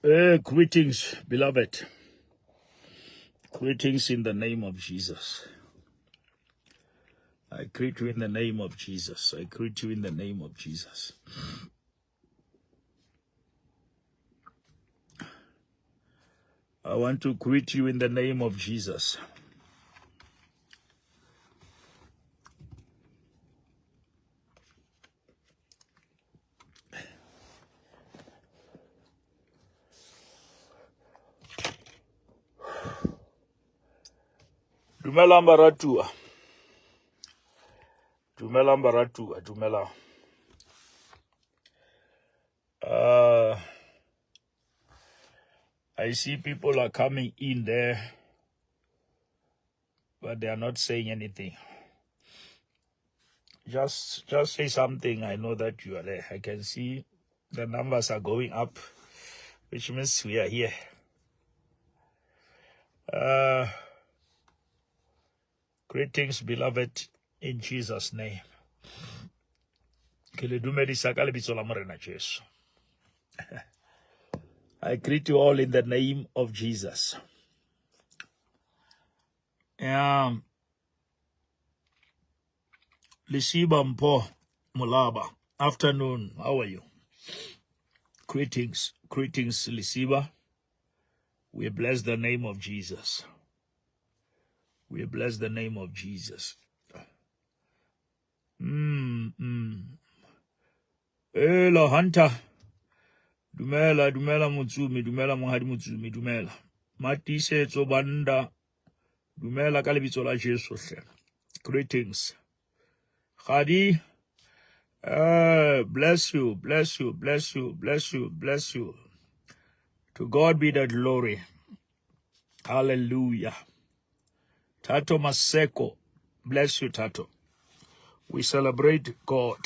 Greetings, beloved. Greetings in the name of Jesus. I greet you in the name of Jesus. I greet you in the name of Jesus. I want to greet you in the name of Jesus. Dumela mbaratua. Dumela mbaratua. Dumela. I see people are coming in there, but they are not saying anything. Just say something. I know that you are there. I can see the numbers are going up, which means we are here. Greetings, beloved, in Jesus' name. I greet you all in the name of Jesus. Lisiba Mpo Mulaba. Afternoon. How are you? Greetings, Lisiba. We bless the name of Jesus. We bless the name of Jesus. Hello, Hunter. Dumela Mutsumi, Dumela Mohadi Mutsumi, Dumela. Matise Tsobanda. Dumela Kalibitso la Jesu. Greetings. Khadi. Bless you. To God be the glory. Hallelujah. Tato Maseko. Bless you, Tato. We celebrate God.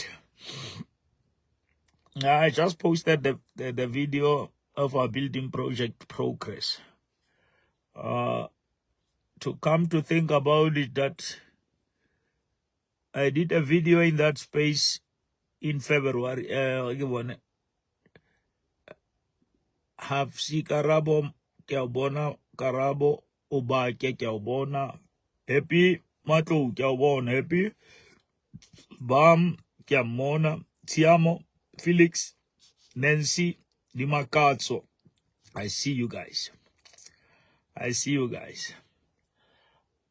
I just posted the video of our building project progress. To come to think about it, that I did a video in that space in February. Have si karabo kiabona karabo ubake kiabona happy mato kiabona happy bam kiamona tiamo Felix Nancy Dimakazo. I see you guys.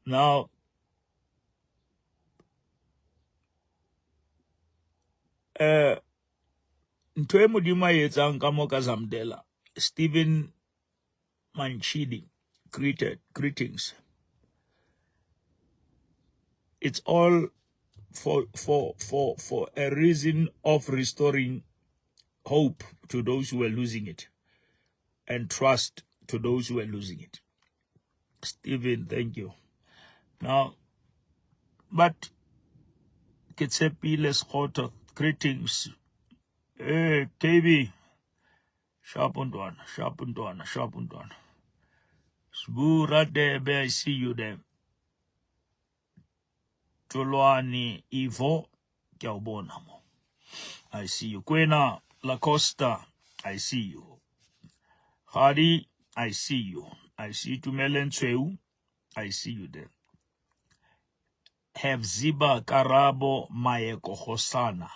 Now ntwe modimo a etsang ka mo ka Zamdela. Stephen Manchidi greetings. It's all for a reason of restoring hope to those who are losing it and trust to those who are losing it. Stephen, thank you. Now, but Ketsepile Schotter, greetings. Hey, KB. Sharp and one. Sbu right there, I see you there. Tolwani Ivo Kiaubonamo. I see you. Quena Lacosta, I see you. Hardy, I see you. I see Tumelen Cheu, I see you there. Have Ziba Karabo Mayeko Hosana.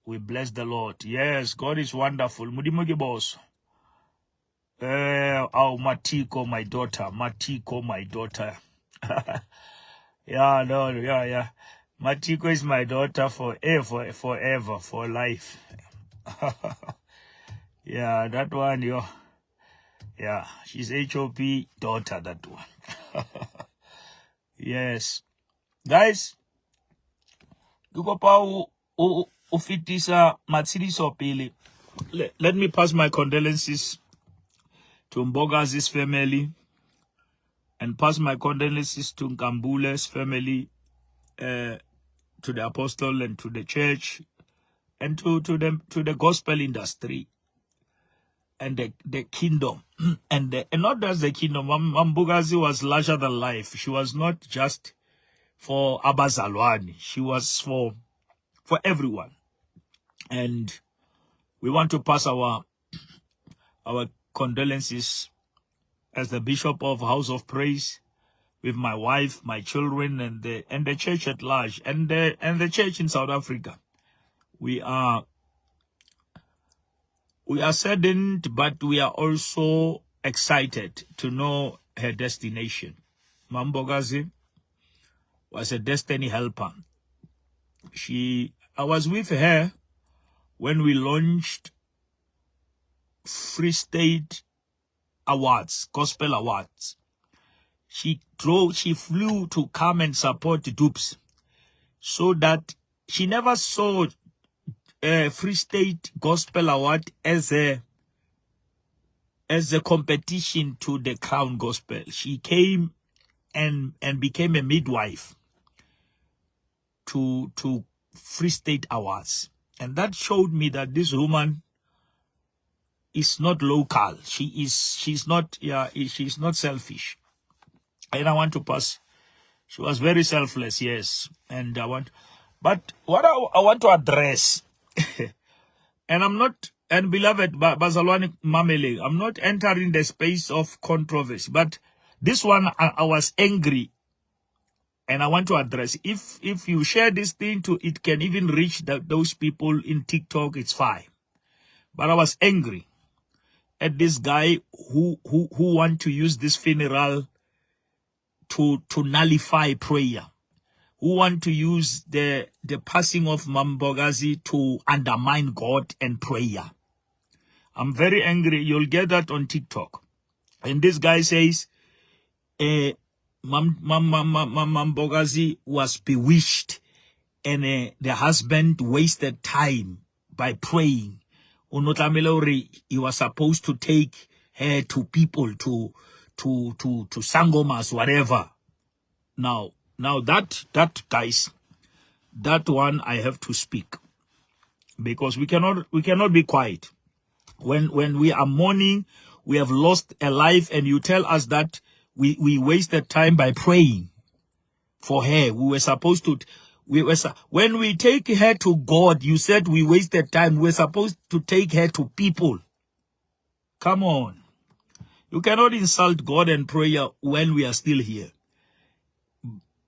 We bless the Lord. Yes, God is wonderful. Mudimogi boss. Matiko, my daughter. Yeah. Matiko is my daughter forever, for life. Yeah, that one, yeah, she's HOP daughter, that one. Yes. Guys, let me pass my condolences to Mbogazi's family and pass my condolences to Nkambule's family, to the apostle and to the church and to the gospel industry and the kingdom. and not just the kingdom. Mbogazi was larger than life. She was not just for Abazalwani. She was for everyone. And we want to pass our condolences as the Bishop of House of Praise, with my wife, my children, and the church at large, and the church in South Africa. We are saddened, but we are also excited to know her destination. Mambogazi was a destiny helper. I was with her when we launched Free State Awards, Gospel Awards. She flew to come and support Dupes, so that she never saw Free State Gospel Award as a competition to the Crown Gospel. She came and became a midwife to Free State Awards, and that showed me that this woman is not local. She's not selfish. And I want to pass. She was very selfless, yes. And but what I want to address, and I'm not, and beloved Bazalwani Mamele, I'm not entering the space of controversy, but this one I was angry, and I want to address. If you share this thing it can even reach those people in TikTok, it's fine. But I was angry at this guy who want to use this funeral to nullify prayer, who want to use the passing of Mambogazi to undermine God and prayer. I'm very angry. You'll get that on TikTok. And this guy says, Mambogazi was bewitched, and the husband wasted time by praying. He was supposed to take her to people, to sangomas, whatever. Now that guys, that one I have to speak, because we cannot be quiet when we are mourning. We have lost a life, and you tell us that we wasted time by praying for her. We were supposed to. When we take her to God, you said we wasted time. We're supposed to take her to people. Come on. You cannot insult God and prayer when we are still here.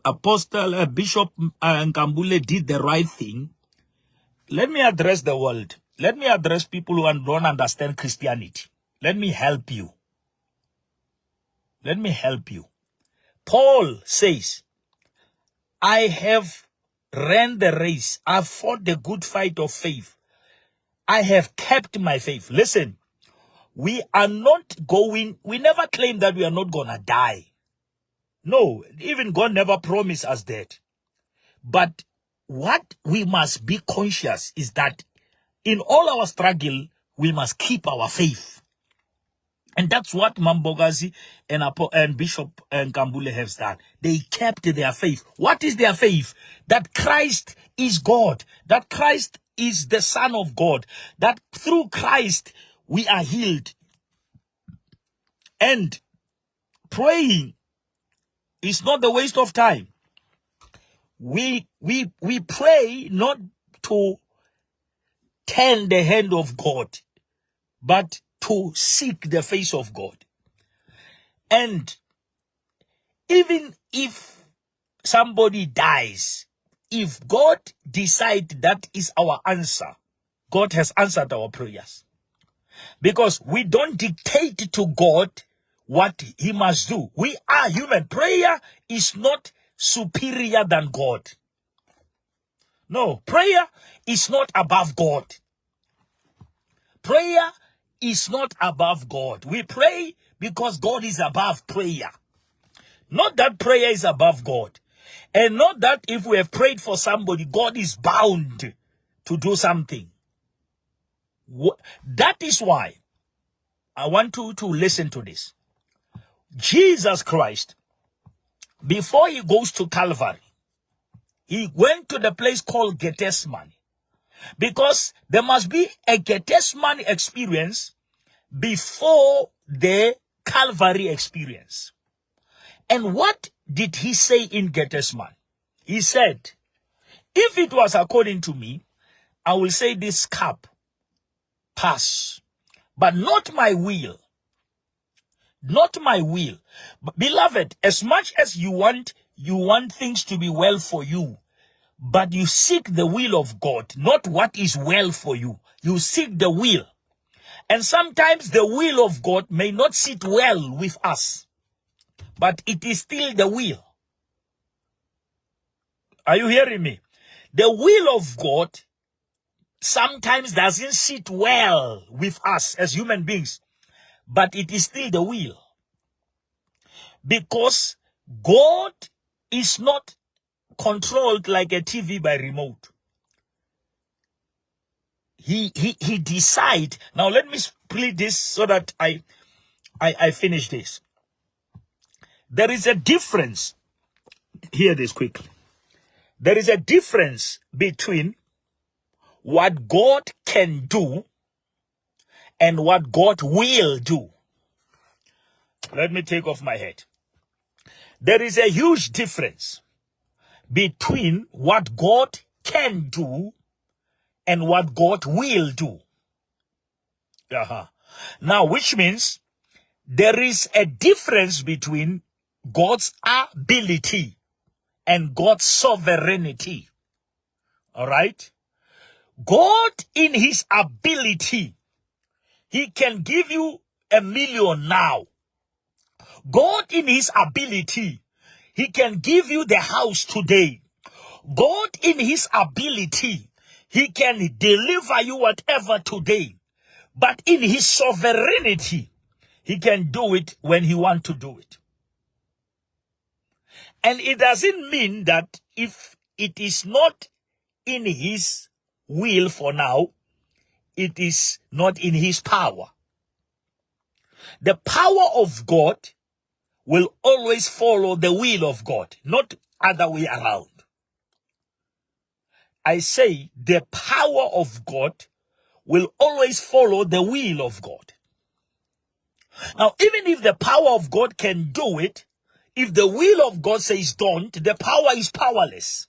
Apostle Bishop Nkambule did the right thing. Let me address the world. Let me address people who don't understand Christianity. Let me help you. Let me help you. Paul says, I have ran the race. I've fought the good fight of faith. I have kept my faith. Listen, we never claim that we are not going to die. No, even God never promised us that. But what we must be conscious is that in all our struggle, we must keep our faith. And that's what Mambogazi and Bishop Nkambule have done. They kept their faith. What is their faith? That Christ is God. That Christ is the Son of God. That through Christ we are healed. And praying is not the waste of time. We pray not to turn the hand of God, but to seek the face of God. And even if somebody dies, if God decides that is our answer, God has answered our prayers. Because we don't dictate to God what he must do. We are human. Prayer is not superior than God. No, prayer is not above God. Prayer is not above God. We pray because God is above prayer. Not that prayer is above God. And not that if we have prayed for somebody, God is bound to do something. That is why I want you to listen to this. Jesus Christ, before he goes to Calvary, he went to the place called Gethsemane. Because there must be a Gethsemane experience before the Calvary experience. And what did he say in Gethsemane? He said, if it was according to me, I will say this cup pass, but not my will, not my will. But beloved, as much as you want things to be well for you, but you seek the will of God, not what is well for you. You seek the will. And sometimes the will of God may not sit well with us, but it is still the will. Are you hearing me? The will of God sometimes doesn't sit well with us as human beings, but it is still the will. Because God is not controlled like a TV by remote. He decide. Now let me split this so that I finish this. There is a difference. Hear this quickly. There is a difference between what God can do and what God will do. Let me take off my hat. There is a huge difference between what God can do and what God will do. Now, which means there is a difference between God's ability and God's sovereignty. All right? God, in his ability, he can give you $1 million now. God, in his ability, he can give you the house today. God, in his ability, he can deliver you whatever today. But in his sovereignty, he can do it when he wants to do it. And it doesn't mean that if it is not in his will for now, it is not in his power. The power of God will always follow the will of God, not other way around. I say the power of God will always follow the will of God. Now, even if the power of God can do it, if the will of God says don't, the power is powerless.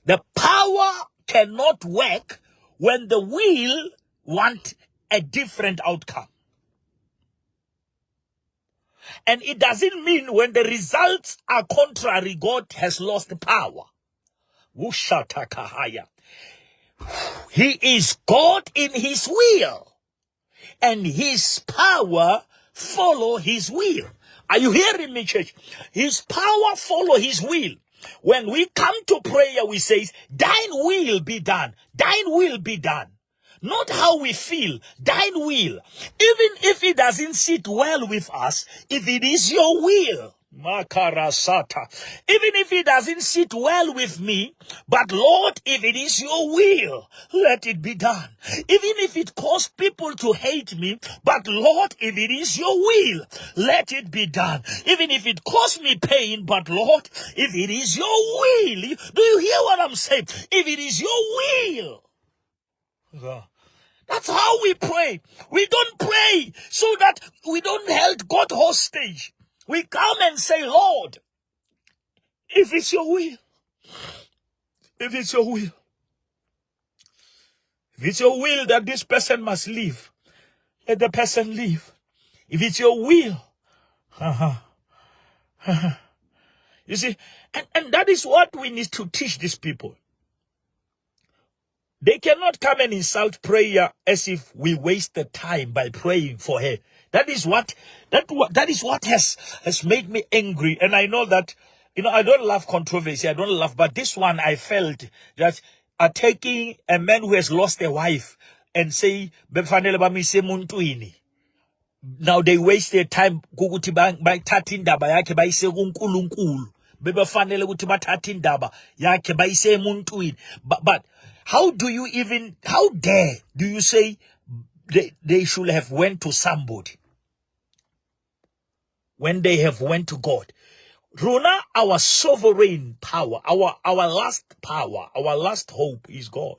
The power cannot work when the will wants a different outcome. And it doesn't mean when the results are contrary, God has lost power. He is God in his will, and his power follow his will. Are you hearing me, church? His power follow his will. When we come to prayer, we say, thine will be done. Thine will be done. Not how we feel, thine will. Even if it doesn't sit well with us, if it is your will, Makarasata. Even if it doesn't sit well with me, but Lord, if it is your will, let it be done. Even if it causes people to hate me, but Lord, if it is your will, let it be done. Even if it causes me pain, but Lord, if it is your will, do you hear what I'm saying? If it is your will. That's how we pray. We don't pray so that we don't hold God hostage. We come and say, Lord, if it's your will, if it's your will, if it's your will that this person must leave, let the person leave. If it's your will, you see, and that is what we need to teach these people. They cannot come and insult prayer as if we wasted time by praying for her. That is what has made me angry. And I know that, I don't love controversy. I don't love, but this one I felt that taking a man who has lost a wife and say, now they waste their time by tatin daba yake by se kunkulunkulu. Bebefanele ukuthi bathathe indaba yakhe bayise emuntwini. But how dare do you say they should have went to somebody when they have went to God? Rona, our sovereign power, our last power, our last hope is God.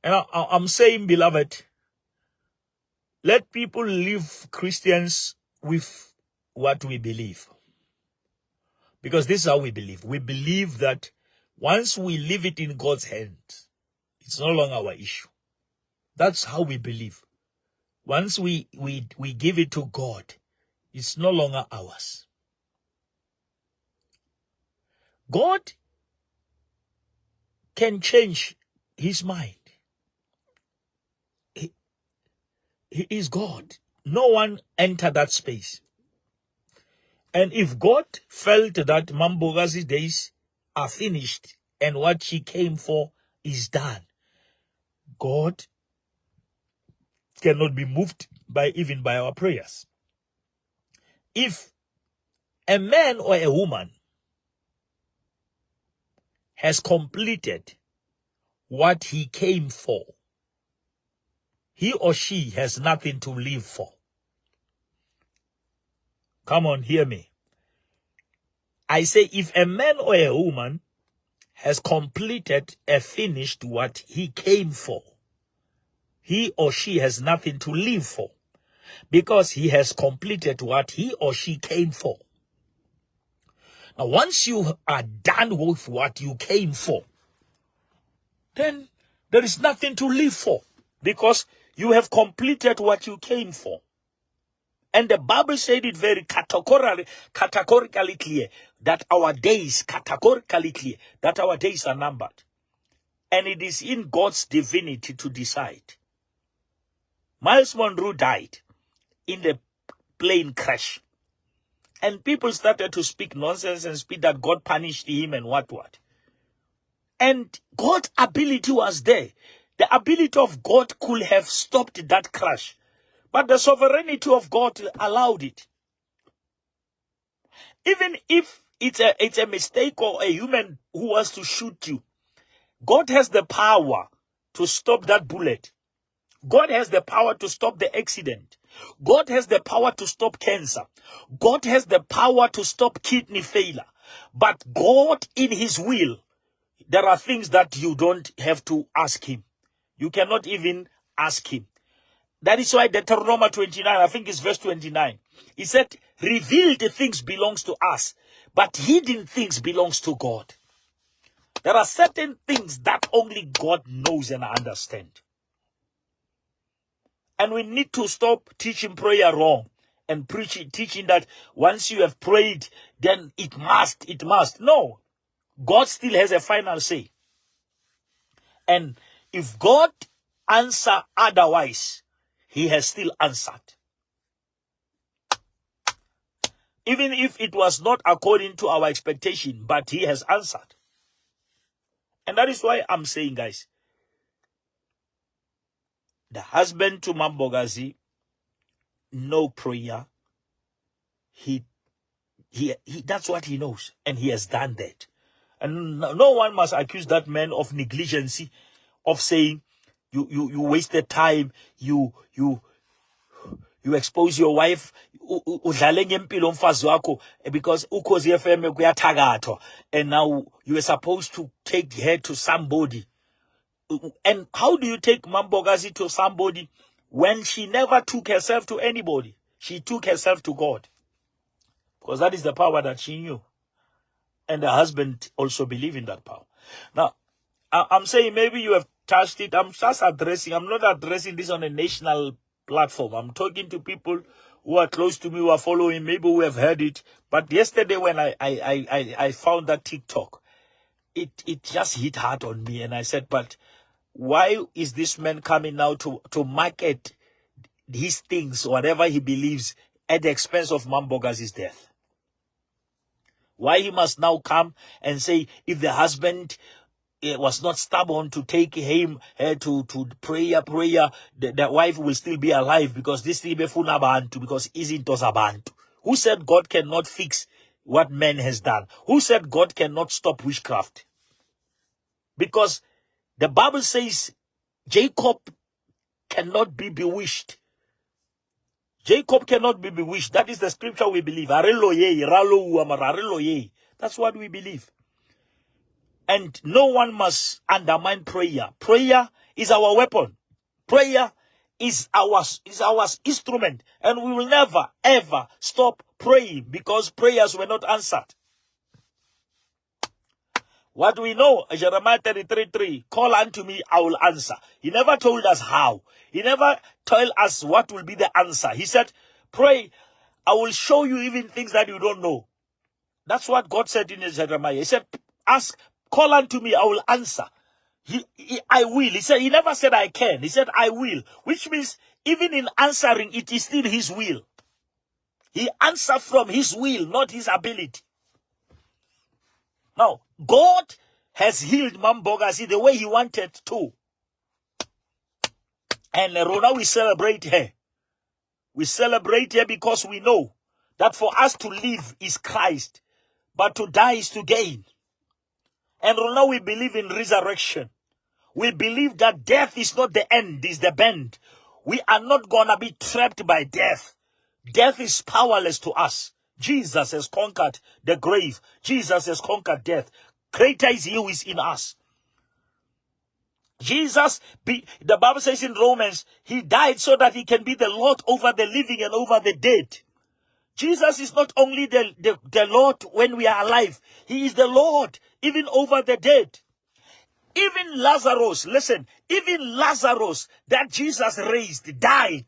And I'm saying, beloved, let people live Christians with what we believe. Because this is how we believe. We believe that once we leave it in God's hands, it's no longer our issue. That's how we believe. Once we give it to God, it's no longer ours. God can change his mind. He is God. No one entered that space. And if God felt that Mambogazi's days are finished and what she came for is done, God cannot be moved even by our prayers. If a man or a woman has completed what he came for, he or she has nothing to live for. Come on, hear me. I say if a man or a woman has completed and finished what he came for, he or she has nothing to live for, because he has completed what he or she came for. Now, once you are done with what you came for, then there is nothing to live for, because you have completed what you came for. And the Bible said it very categorically clear that our days, that our days are numbered. And it is in God's divinity to decide. Miles Monroe died in the plane crash. And people started to speak nonsense and speak that God punished him and what. And God's ability was there. The ability of God could have stopped that crash. But the sovereignty of God allowed it. Even if it's a mistake or a human who wants to shoot you, God has the power to stop that bullet. God has the power to stop the accident. God has the power to stop cancer. God has the power to stop kidney failure. But God, in his will, there are things that you don't have to ask him. You cannot even ask him. That is why Deuteronomy 29, I think it's verse 29. He said, revealed things belongs to us, but hidden things belongs to God. There are certain things that only God knows and understands. And we need to stop teaching prayer wrong and teaching that once you have prayed, then it must. No. God still has a final say. And if God answer otherwise, he has still answered. Even if it was not according to our expectation, but he has answered. And that is why I'm saying, guys, the husband to Mambogazi, no prayer. He that's what he knows, and he has done that. And no one must accuse that man of negligence, of saying you wasted time, you expose your wife, because and now you were supposed to take her to somebody. And how do you take Mambogazi to somebody when she never took herself to anybody? She took herself to God, because that is the power that she knew. And the husband also believed in that power. Now, I'm saying maybe you have touched it. I'm just addressing. I'm not addressing this on a national platform. I'm talking to people who are close to me, who are following, maybe who have heard it. But yesterday when I found that TikTok, it just hit hard on me. And I said, but why is this man coming now to market his things, whatever he believes, at the expense of Mambogazi's death? Why he must now come and say, if the husband was not stubborn to take him to prayer, the wife will still be alive, because this thing because isn't abantu. Who said God cannot fix what man has done? Who said God cannot stop witchcraft? Because the Bible says Jacob cannot be bewitched. Jacob cannot be bewitched. That is the scripture we believe. That's what we believe. And no one must undermine prayer. Prayer is our weapon. Prayer is our instrument. And we will never, ever stop praying, because prayers were not answered. What we know, Jeremiah 33:3, call unto me, I will answer. He never told us how. He never told us what will be the answer. He said, pray, I will show you even things that you don't know. That's what God said in Jeremiah. He said, ask, call unto me, I will answer. I will. He said, he never said I can. He said, I will. Which means, even in answering, it is still his will. He answered from his will, not his ability. Now, God has healed Mambogazi the way he wanted to. And Rona, we celebrate her. We celebrate her because we know that for us to live is Christ, but to die is to gain. And Rona, we believe in resurrection. We believe that death is not the end, it's the bend. We are not gonna be trapped by death. Death is powerless to us. Jesus has conquered the grave. Jesus has conquered death. Greater is he who is in us. Jesus, the Bible says in Romans, he died so that he can be the Lord over the living and over the dead. Jesus is not only the Lord when we are alive. He is the Lord even over the dead. Even Lazarus, listen, even Lazarus that Jesus raised died.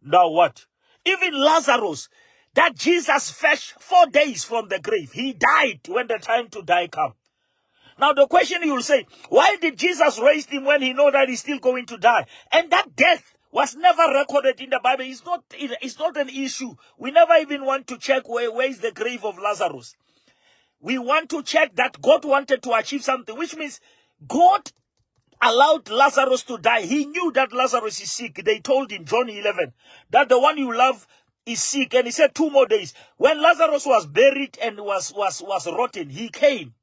Now what? Even Lazarus that Jesus fetched 4 days from the grave, he died when the time to die came. Now the question you will say, why did Jesus raise him when he know that he's still going to die? And that death was never recorded in the Bible. It's not an issue. We never even want to check where is the grave of Lazarus. We want to check that God wanted to achieve something, which means God allowed Lazarus to die. He knew that Lazarus is sick. They told him, John 11, that the one you love is sick. And he said 2 more days. When Lazarus was buried and was rotten, he came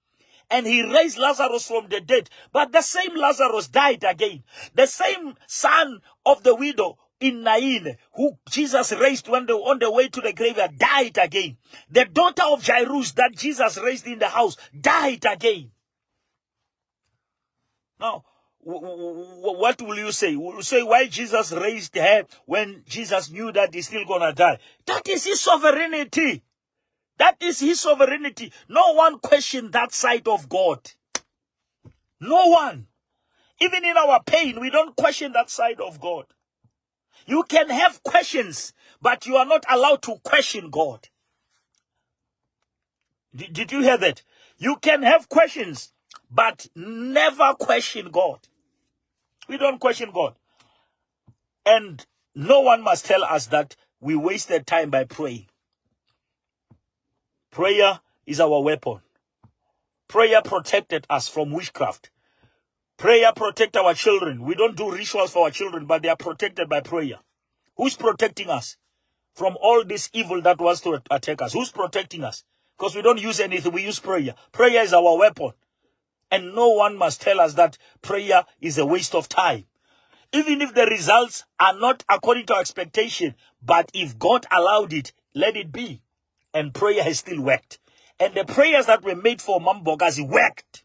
and he raised Lazarus from the dead. But the same Lazarus died again. The same son of the widow in Nain, who Jesus raised on the way to the graveyard, died again. The daughter of Jairus that Jesus raised in the house died again. Now, what will you say? Will you say why Jesus raised her when Jesus knew that he's still going to die? That is his sovereignty. That is his sovereignty. No one questioned that side of God. No one. Even in our pain, we don't question that side of God. You can have questions, but you are not allowed to question God. Did you hear that? You can have questions, but never question God. We don't question God. And no one must tell us that we wasted time by praying. Prayer is our weapon. Prayer protected us from witchcraft. Prayer protect our children. We don't do rituals for our children, but they are protected by prayer. Who's protecting us from all this evil that wants to attack us? Who's protecting us? Because we don't use anything, we use prayer. Prayer is our weapon. And no one must tell us that prayer is a waste of time. Even if the results are not according to our expectation, but if God allowed it, let it be. And prayer has still worked. And the prayers that were made for Mambogazi worked.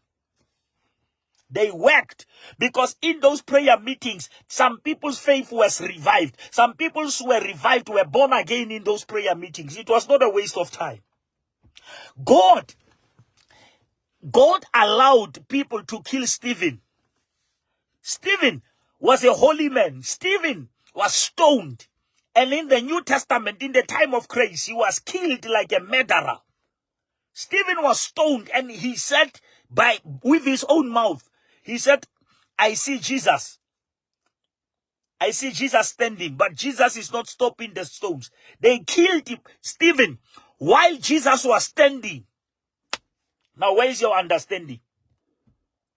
They worked because in those prayer meetings, some people's faith was revived. Some people who were revived were born again in those prayer meetings. It was not a waste of time. God allowed people to kill Stephen. Stephen was a holy man. Stephen was stoned. And in the New Testament, in the time of Christ, he was killed like a murderer. Stephen was stoned and he said with his own mouth, he said, I see Jesus. I see Jesus standing, but Jesus is not stopping the stones. They killed him, Stephen, while Jesus was standing. Now, where is your understanding?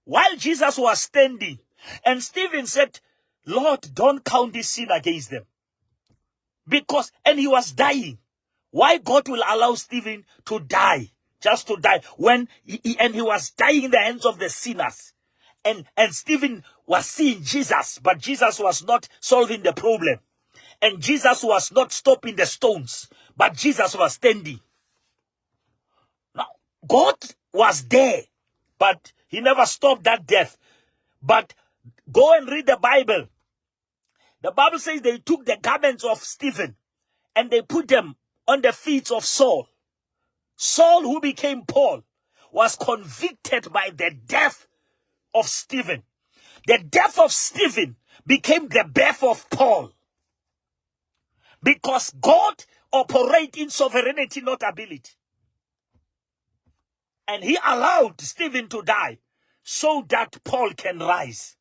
While Jesus was standing, and Stephen said, Lord, don't count this sin against them. And he was dying. Why God will allow Stephen to die, just to die, when he was dying in the hands of the sinners. And Stephen was seeing Jesus, but Jesus was not solving the problem. And Jesus was not stopping the stones, but Jesus was standing. Now, God was there, but he never stopped that death. But go and read the Bible. The Bible says they took the garments of Stephen and they put them on the feet of Saul. Saul, who became Paul. was convicted by the death of Stephen. The death of Stephen became the birth of Paul. Because God operates in sovereignty, not ability. And he allowed Stephen to die so that Paul can rise.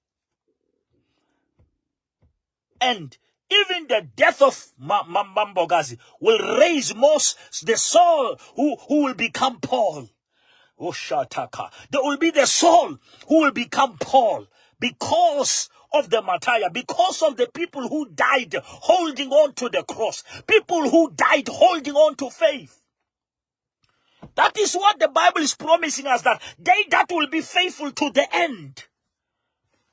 And even the death of Bazi will raise most the Saul who will become Paul. There will be the Saul who will become Paul because of the martyr, because of the people who died holding on to the cross, people who died holding on to faith. That is what the Bible is promising us, that they that will be faithful to the end.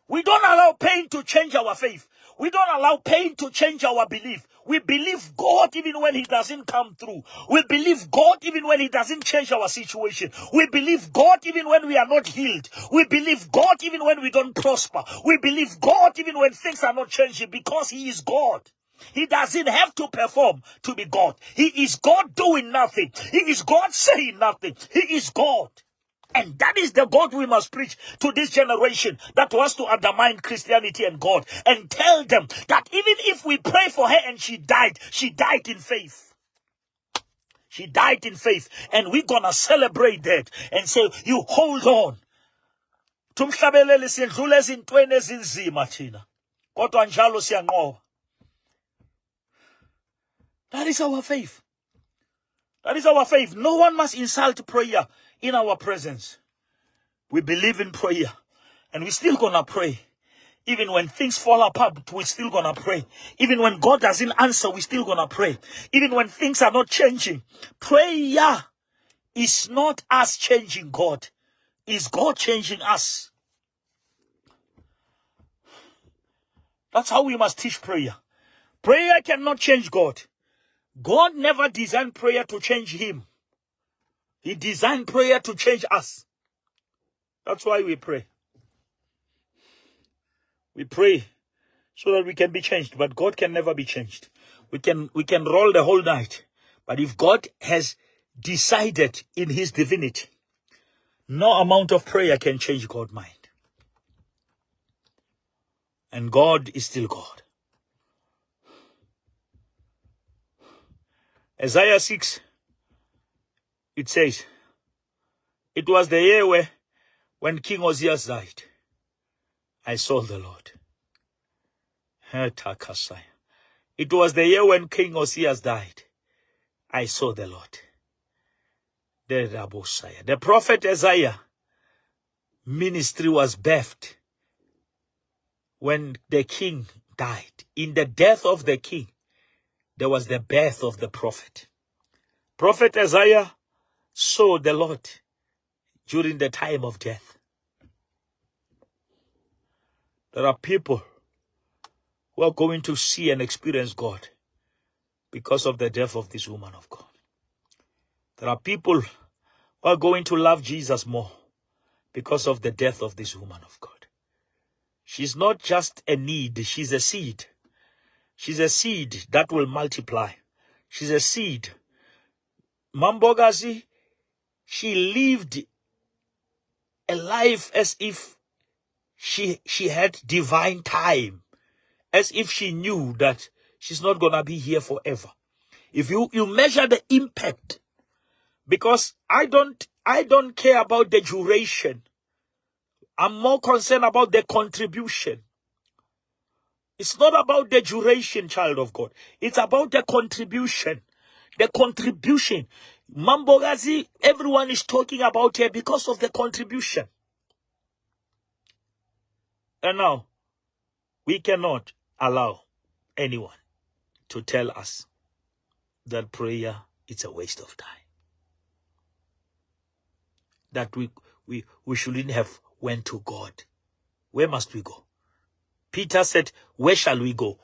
We don't allow pain to change our faith. We don't allow pain to change our belief. We believe God even when he doesn't come through. We believe God even when he doesn't change our situation. We believe God even when we are not healed. We believe God even when we don't prosper. We believe God even when things are not changing, because he is God. He doesn't have to perform to be God. He is God doing nothing. He is God saying nothing. He is God. And that is the God we must preach to this generation that wants to undermine Christianity and God, and tell them that even if we pray for her and she died in faith. She died in faith. And we're going to celebrate that and say, you hold on. Tumhlabelele siyedlula ezintweni ezinzima thina. Kodwa njalo siyanqoba. That is our faith. That is our faith. No one must insult prayer in our presence. We believe in prayer, and we're still gonna pray. Even when things fall apart, we're still gonna pray. Even when God doesn't answer, we're still gonna pray. Even when things are not changing, prayer is not us changing God. It's God changing us. That's how we must teach prayer. Prayer cannot change God. God never designed prayer to change him. He designed prayer to change us. That's why we pray. We pray so that we can be changed, but God can never be changed. We can roll the whole night, but if God has decided in his divinity, no amount of prayer can change God's mind. And God is still God. Isaiah 6, it says, it was the year when King Ozias died. I saw the Lord. It was the year when King Ozias died. I saw the Lord. The prophet Isaiah ministry was birthed when the king died. In the death of the king, there was the birth of the prophet. Prophet Isaiah saw the Lord during the time of death. There are people who are going to see and experience God because of the death of this woman of God. There are people who are going to love Jesus more because of the death of this woman of God. She's not just a need, she's a seed. She's a seed that will multiply. She's a seed. Bazi, she lived a life as if she had divine time, as if she knew that she's not going to be here forever. If you measure the impact, because I don't care about the duration. I'm more concerned about the contribution. It's not about the duration, child of God. It's about the contribution. The contribution. Bazi, everyone is talking about her because of the contribution. And now, we cannot allow anyone to tell us that prayer is a waste of time. That we shouldn't have went to God. Where must we go? Peter said, where shall we go?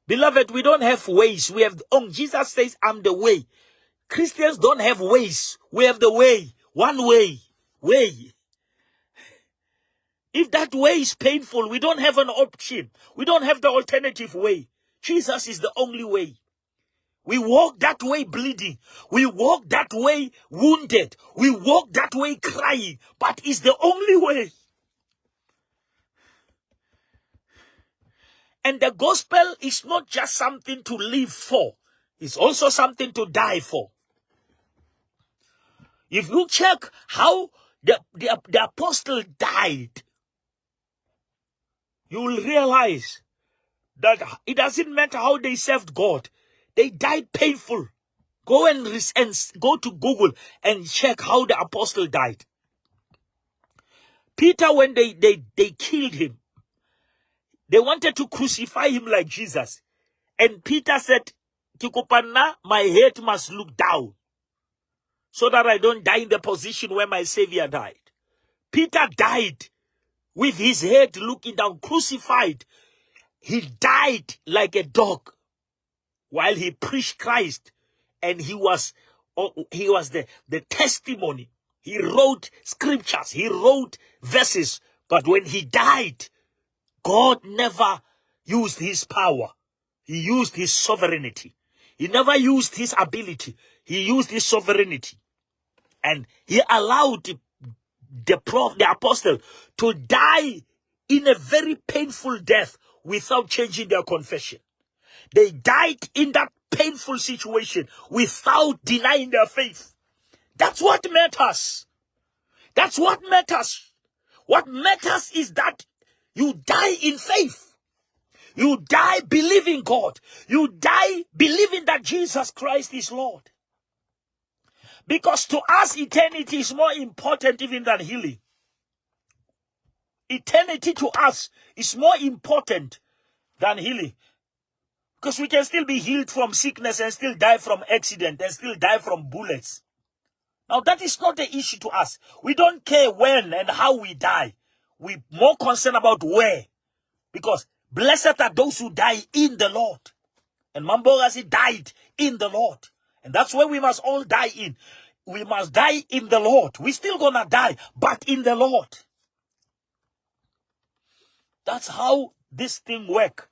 Beloved, we don't have ways. We have, Jesus says, I'm the way. Christians don't have ways. We have the way. One way. Way. If that way is painful, we don't have an option. We don't have the alternative way. Jesus is the only way. We walk that way bleeding. We walk that way wounded. We walk that way crying. But it's the only way. And the gospel is not just something to live for. It's also something to die for. If you check how the apostle died, you will realize that it doesn't matter how they served God. They died painful. Go and go to Google and check how the apostle died. Peter, when they killed him, they wanted to crucify him like Jesus. And Peter said, Kikopana, my head must look down so that I don't die in the position where my Savior died. Peter died with his head looking down, crucified. He died like a dog while he preached Christ. And he was the testimony. He wrote scriptures. He wrote verses. But when he died, God never used his power. He used his sovereignty. He never used his ability. He used his sovereignty. And he allowed the apostle to die in a very painful death without changing their confession. They died in that painful situation without denying their faith. That's what matters. That's what matters. What matters is that you die in faith. You die believing God. You die believing that Jesus Christ is Lord. Because to us, eternity is more important even than healing. Eternity to us is more important than healing. Because we can still be healed from sickness and still die from accident and still die from bullets. Now that is not the issue to us. We don't care when and how we die. We're more concerned about where. Because blessed are those who die in the Lord. And Mambogazi died in the Lord. And that's where we must all die in. We must die in the Lord. We're still gonna die, but in the Lord. That's how this thing works.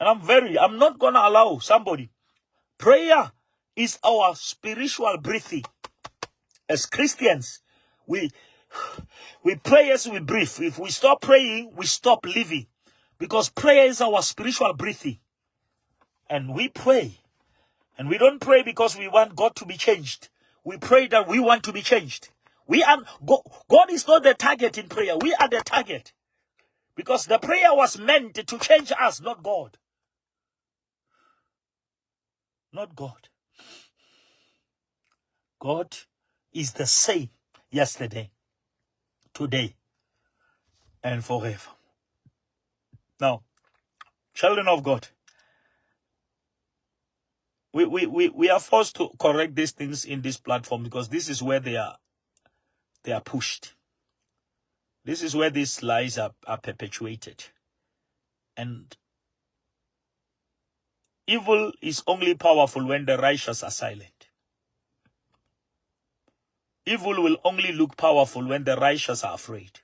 And I'm not gonna allow somebody. Prayer is our spiritual breathing. As Christians, we pray as we breathe. If we stop praying, we stop living. Because prayer is our spiritual breathing. And we pray. And we don't pray because we want God to be changed. We pray that we want to be changed. God is not the target in prayer. We are the target. Because the prayer was meant to change us, not God. Not God. God is the same yesterday, today, and forever. Now, children of God, we are forced to correct these things in this platform because this is where they are pushed. This is where these lies are perpetuated. And evil is only powerful when the righteous are silent. Evil will only look powerful when the righteous are afraid.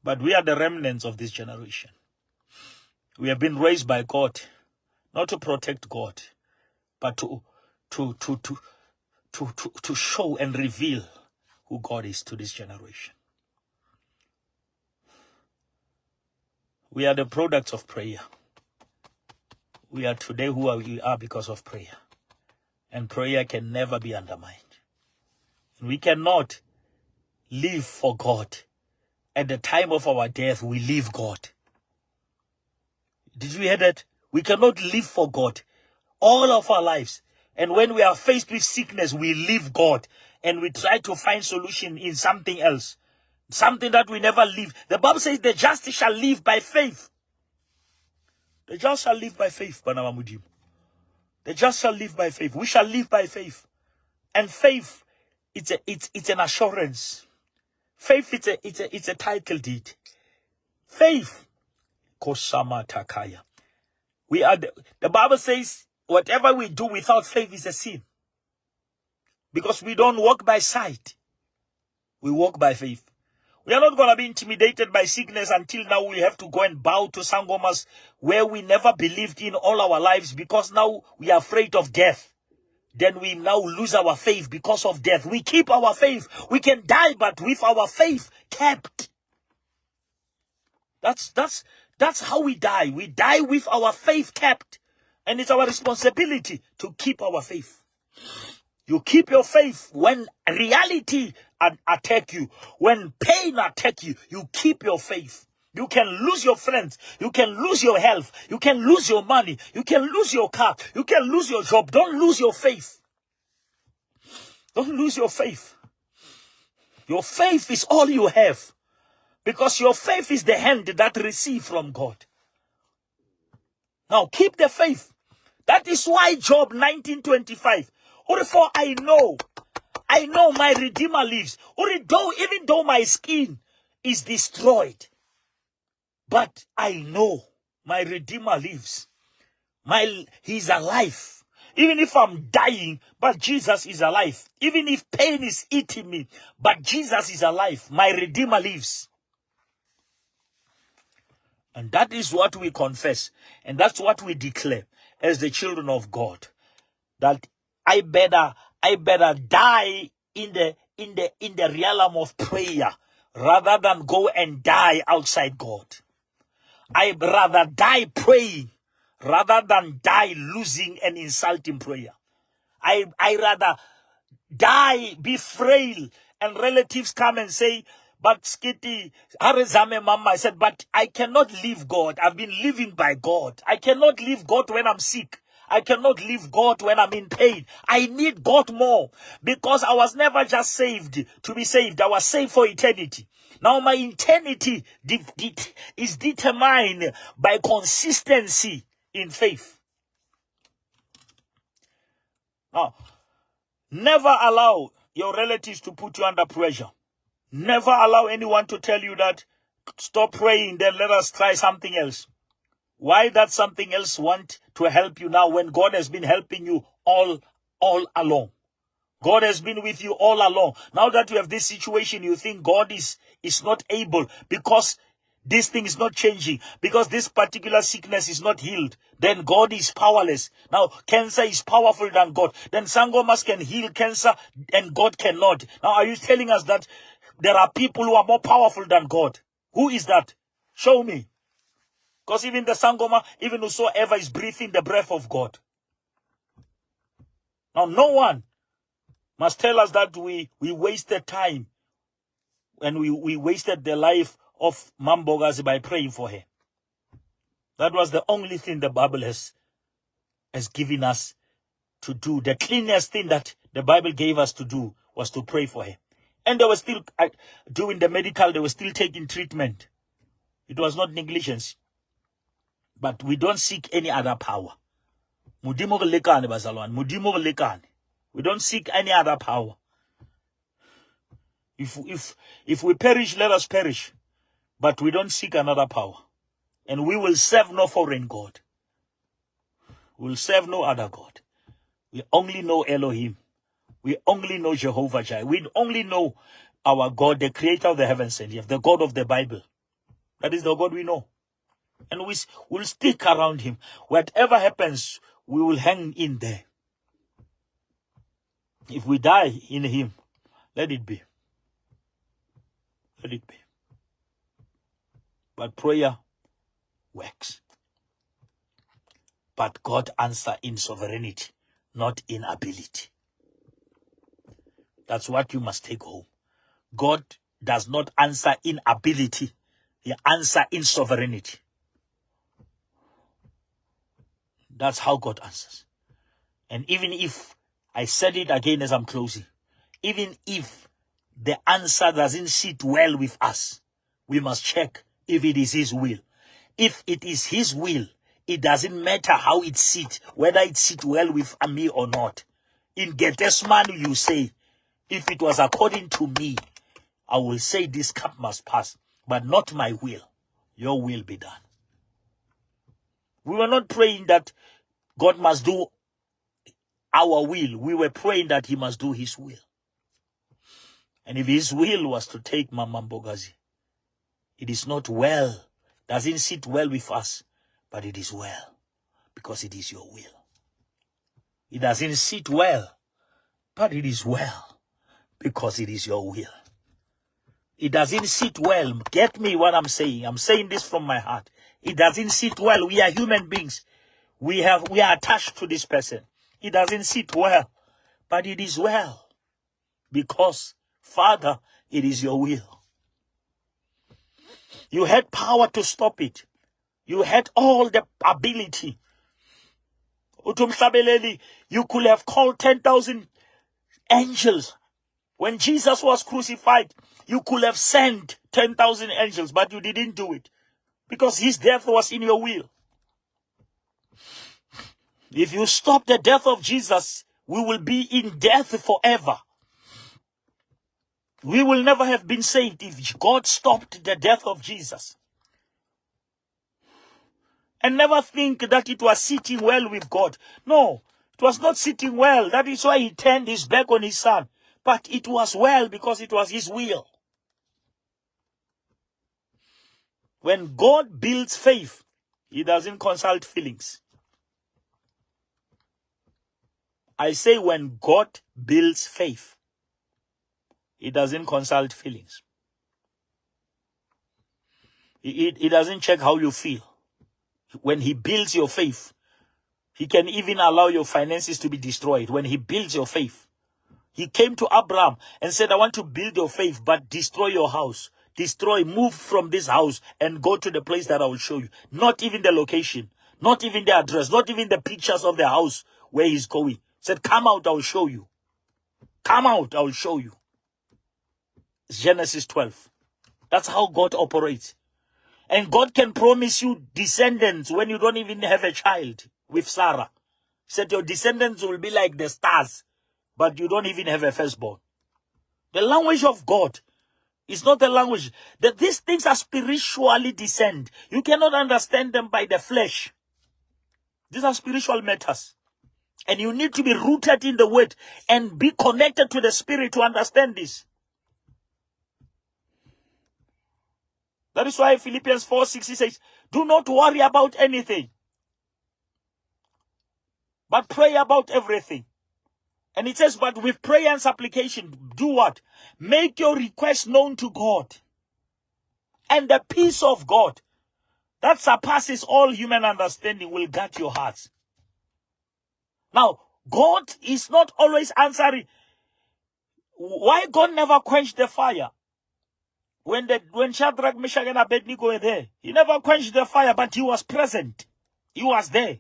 But we are the remnants of this generation. We have been raised by God, not to protect God, but to show and reveal who God is to this generation. We are the products of prayer. We are today who we are because of prayer. And prayer can never be undermined. And we cannot live for God. At the time of our death, we leave God. Did you hear that? We cannot live for God all of our lives. And when we are faced with sickness, we leave God. And we try to find solution in something else. Something that we never live. The Bible says the just shall live by faith. The just shall live by faith, Banamamudim. The just shall live by faith. We shall live by faith. And faith, it's an assurance. Faith, it's a title deed. Faith, Kosama Takaya. We are the Bible says whatever we do without faith is a sin. Because we don't walk by sight. We walk by faith. We are not going to be intimidated by sickness until now we have to go and bow to sangomas where we never believed in all our lives because now we are afraid of death. Then we now lose our faith because of death. We keep our faith. We can die, but with our faith kept. That's how we die. We die with our faith kept. And it's our responsibility to keep our faith. You keep your faith when reality attack you. When pain attack you, you keep your faith. You can lose your friends. You can lose your health. You can lose your money. You can lose your car. You can lose your job. Don't lose your faith. Don't lose your faith. Your faith is all you have. Because your faith is the hand that receive from God. Now keep the faith. That is why Job 19:25. For I know my Redeemer lives. Even though my skin is destroyed, but I know my Redeemer lives. He's alive. Even if I'm dying, but Jesus is alive. Even if pain is eating me, but Jesus is alive. My Redeemer lives. And that is what we confess. And that's what we declare as the children of God. That I better die in the realm of prayer rather than go and die outside God. I'd rather die praying rather than die losing and insulting prayer. I rather die, be frail, and relatives come and say, but Sekete, Arizame Mama, I said, but I cannot leave God. I've been living by God. I cannot leave God when I'm sick. I cannot leave God when I'm in pain. I need God more because I was never just saved to be saved. I was saved for eternity. Now my eternity is determined by consistency in faith. Now, never allow your relatives to put you under pressure. Never allow anyone to tell you that stop praying, then let us try something else. Why that something else want to help you now when God has been helping you all along? God has been with you all along. Now that you have this situation, you think God is not able because this thing is not changing, because this particular sickness is not healed. Then God is powerless. Now cancer is powerful than God. Then sangomas can heal cancer and God cannot. Now are you telling us that there are people who are more powerful than God? Who is that? Show me. Because even the sangoma, even whosoever is breathing the breath of God. Now no one must tell us that we wasted time and we wasted the life of Mambogazi by praying for her. That was the only thing the Bible has given us to do. The cleanest thing that the Bible gave us to do was to pray for her. And they were still doing the medical, they were still taking treatment. It was not negligence. But we don't seek any other power. Mudimo lekane bazalwane, mudimo lekane. We don't seek any other power. If we perish, let us perish. But we don't seek another power. And we will serve no foreign God. We will serve no other God. We only know Elohim. We only know Jehovah Jireh. We only know our God, the creator of the heavens and the earth, the God of the Bible. That is the God we know. And we will stick around him. Whatever happens, we will hang in there. If we die in him, let it be. Let it be. But prayer works. But God answers in sovereignty, not in ability. That's what you must take home. God does not answer in ability. He answers in sovereignty. That's how God answers. And even if, I said it again as I'm closing, even if the answer doesn't sit well with us, we must check if it is his will. If it is his will, it doesn't matter how it sits, whether it sits well with me or not. In Gethsemane, you say, if it was according to me, I will say this cup must pass, but not my will. Your will be done. We were not praying that God must do our will. We were praying that he must do his will. And if his will was to take Mama Mbogazi, it is not well, doesn't sit well with us, but it is well, because it is your will. It doesn't sit well, but it is well, because it is your will. It doesn't sit well. Get me what I'm saying. I'm saying this from my heart. It doesn't sit well. We are human beings. We are attached to this person. It doesn't sit well, but it is well, because, Father, it is your will. You had power to stop it. You had all the ability. You could have called 10,000 angels. When Jesus was crucified, you could have sent 10,000 angels, but you didn't do it, because his death was in your will. If you stop the death of Jesus, we will be in death forever. We will never have been saved if God stopped the death of Jesus. And never think that it was sitting well with God. No, it was not sitting well. That is why he turned his back on his son. But it was well, because it was his will. When God builds faith, he doesn't consult feelings. I say when God builds faith, he doesn't consult feelings. He doesn't check how you feel. When he builds your faith, he can even allow your finances to be destroyed. When he builds your faith, he came to Abraham and said, I want to build your faith, but destroy your house. Destroy, move from this house and go to the place that I will show you. Not even the location, not even the address, not even the pictures of the house where he's going. He said, come out, I will show you. Come out, I will show you. It's Genesis 12. That's how God operates. And God can promise you descendants when you don't even have a child with Sarah. He said your descendants will be like the stars, but you don't even have a firstborn. The language of God is not the language. That these things are spiritually descend. You cannot understand them by the flesh. These are spiritual matters. And you need to be rooted in the word and be connected to the spirit to understand this. That is why Philippians 4:6 says, do not worry about anything, but pray about everything. And it says, but with prayer and supplication, do what? Make your request known to God. And the peace of God that surpasses all human understanding will guard your hearts. Now, God is not always answering. Why God never quenched the fire? When Shadrach, Meshach, and Abednego were there, he never quenched the fire, but he was present. He was there.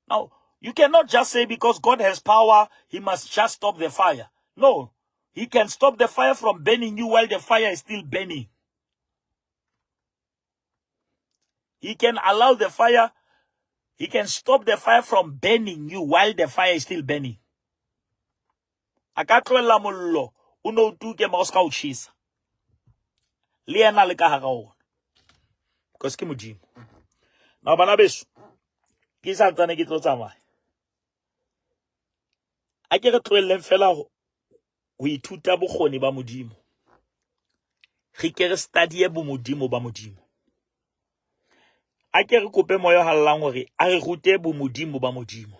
Now, you cannot just say because God has power, he must just stop the fire. No, he can stop the fire from burning you while the fire is still burning. He can allow the fire, he can stop the fire from burning you while the fire is still burning. Akatloela mollo, uno tuke mauska uchisa. Liana le ka hara ona. Because ke modimo. Now bana beso, ke sa tsane ke tlo tsamaya. A ke re tloelleng fela ho ithuta bokgoni ba modimo. Re ke re study bo modimo ba modimo. A ke re kope moya hallang hore a re rute bo modimo ba modimo.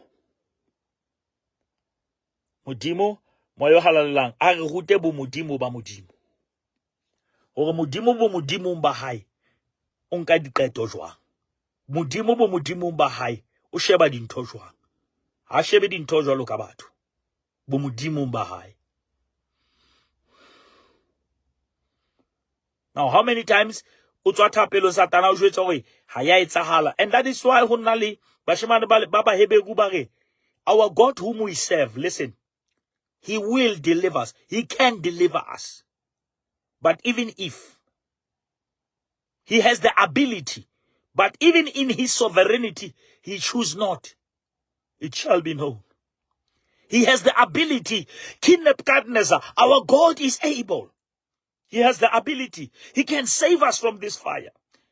Modimo moya halallang a re rute bo modimo ba modimo. Hore modimo bo modimo ba hae o nka diqeto jwang. Modimo bo modimo ba hae o sheba dintho jwang. Ha shebe dintho jwalo ka batho. Bo modimo ba hae. Now, how many times utswatha pelo Satana o jwetsa hore ha ya etsahala? And that is why ho nna le bashemane ba Hebrew ba re, our God whom we serve, listen, he will deliver us. He can deliver us. But even if he has the ability, but even in his sovereignty, he choose not, it shall be known. He has the ability. King Nebuchadnezzar, our God is able. He has the ability. He can save us from this fire.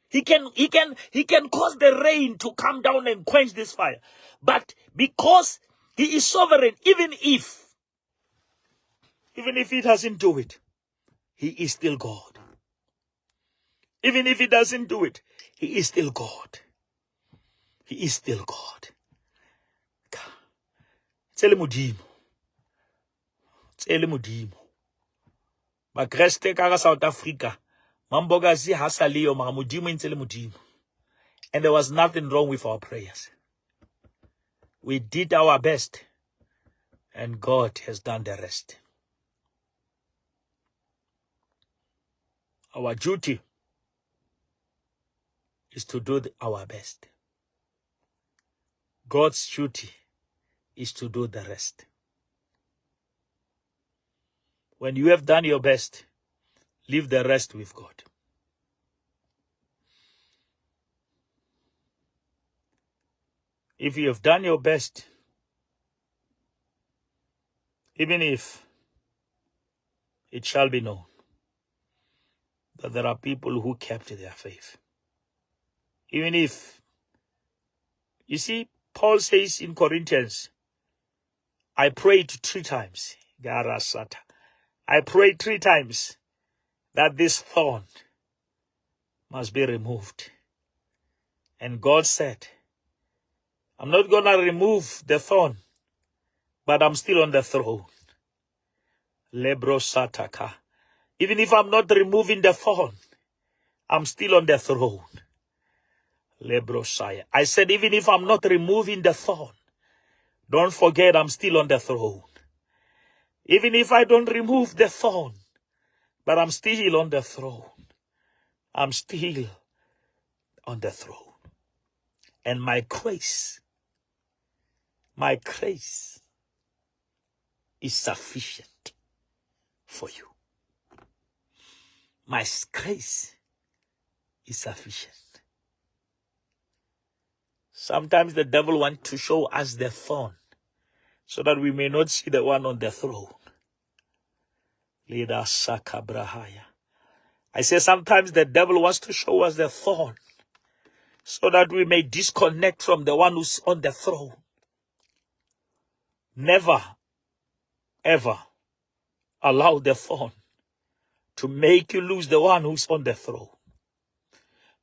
He can cause the rain to come down and quench this fire. But because he is sovereign, even if Even if he doesn't do it, he is still God. Even if he doesn't do it, he is still God. He is still God. Tsele modimo. Tsele modimo. Ba Kreste ka South Africa. Mambogazi hasaliyo mga modimo intsele modimo. And there was nothing wrong with our prayers. We did our best. And God has done the rest. Our duty is to do our best. God's duty is to do the rest. When you have done your best, leave the rest with God. If you have done your best, even if it shall be known that there are people who kept their faith. Even if, you see, Paul says in Corinthians, I prayed 3 times. Garasata. I prayed 3 times that this thorn must be removed. And God said, I'm not going to remove the thorn, but I'm still on the throne. Lebro sataka. Even if I'm not removing the thorn, I'm still on the throne. Lebro saya. I said, even if I'm not removing the thorn, don't forget I'm still on the throne. Even if I don't remove the thorn, but I'm still on the throne. I'm still on the throne. And my grace is sufficient for you. My grace is sufficient. Sometimes the devil wants to show us the thorn so that we may not see the one on the throne. I say sometimes the devil wants to show us the thorn so that we may disconnect from the one who's on the throne. Never, ever allow the thorn to make you lose the one who's on the throne.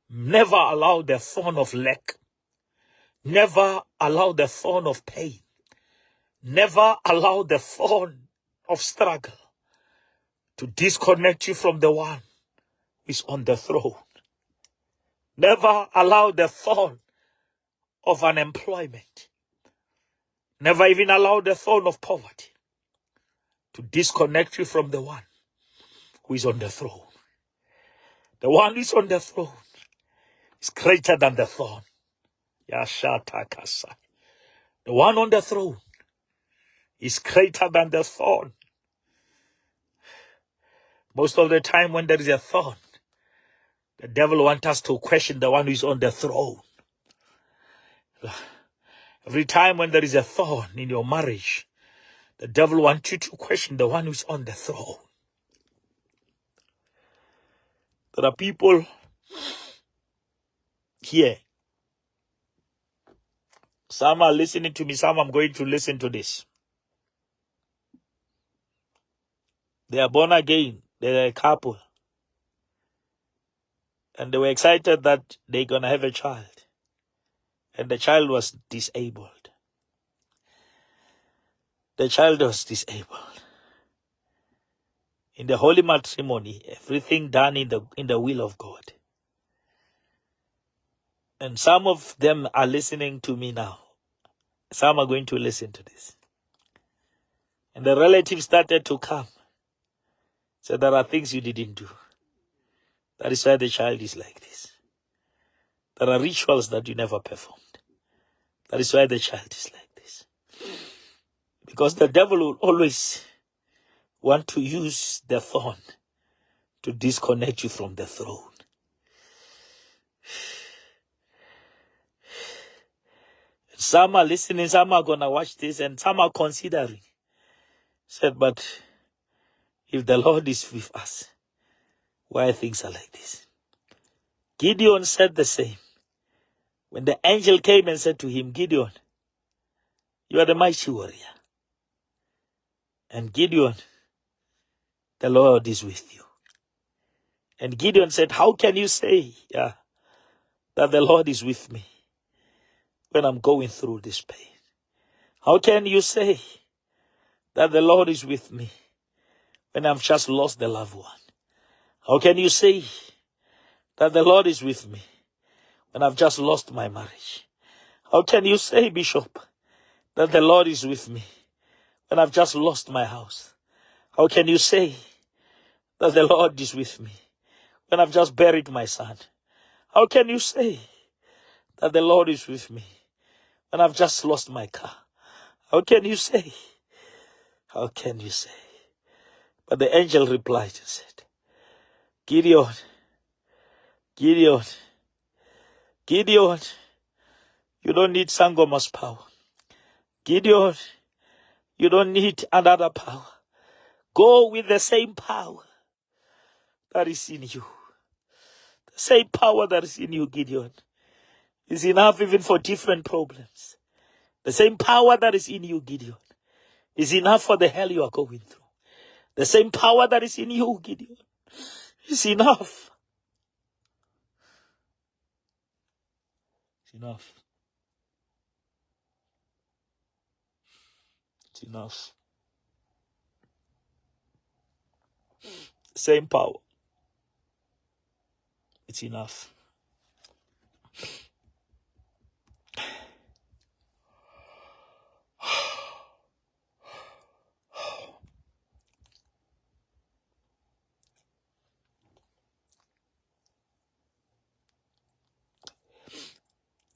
Never allow the thorn of lack. Never allow the thorn of pain. Never allow the thorn of struggle to disconnect you from the one who is on the throne. Never allow the thorn of unemployment. Never even allow the thorn of poverty to disconnect you from the one who is on the throne. The one who is on the throne is greater than the thorn. Yashatakasai. The one on the throne is greater than the thorn. Most of the time when there is a thorn, the devil wants us to question the one who is on the throne. Every time when there is a thorn in your marriage, the devil wants you to question the one who is on the throne. There are people here. Some are listening to me, some I'm going to listen to this. They are born again. They're a couple. And they were excited that they're going to have a child. And the child was disabled. The child was disabled. In the holy matrimony, everything done in the will of God. And some of them are listening to me now. Some are going to listen to this. And the relatives started to come. So there are things you didn't do. That is why the child is like this. There are rituals that you never performed. That is why the child is like this. Because the devil will always want to use the thorn to disconnect you from the throne. Some are listening, some are going to watch this, and some are considering. Said, but if the Lord is with us, why things are like this? Gideon said the same. When the angel came and said to him, Gideon, you are the mighty warrior. And Gideon the Lord is with you. And Gideon said, how can you say that the Lord is with me when I'm going through this pain? How can you say that the Lord is with me when I've just lost the loved one? How can you say that the Lord is with me when I've just lost my marriage? How can you say, Bishop, that the Lord is with me when I've just lost my house? How can you say that the Lord is with me when I've just buried my son? How can you say that the Lord is with me when I've just lost my car? How can you say? How can you say? But the angel replied and said, Gideon, Gideon, Gideon, you don't need Sangoma's power. Gideon, you don't need another power. Go with the same power that is in you. The same power that is in you, Gideon, is enough even for different problems. The same power that is in you, Gideon, is enough for the hell you are going through. The same power that is in you, Gideon, is enough. It's enough. It's enough. Same power. It's enough.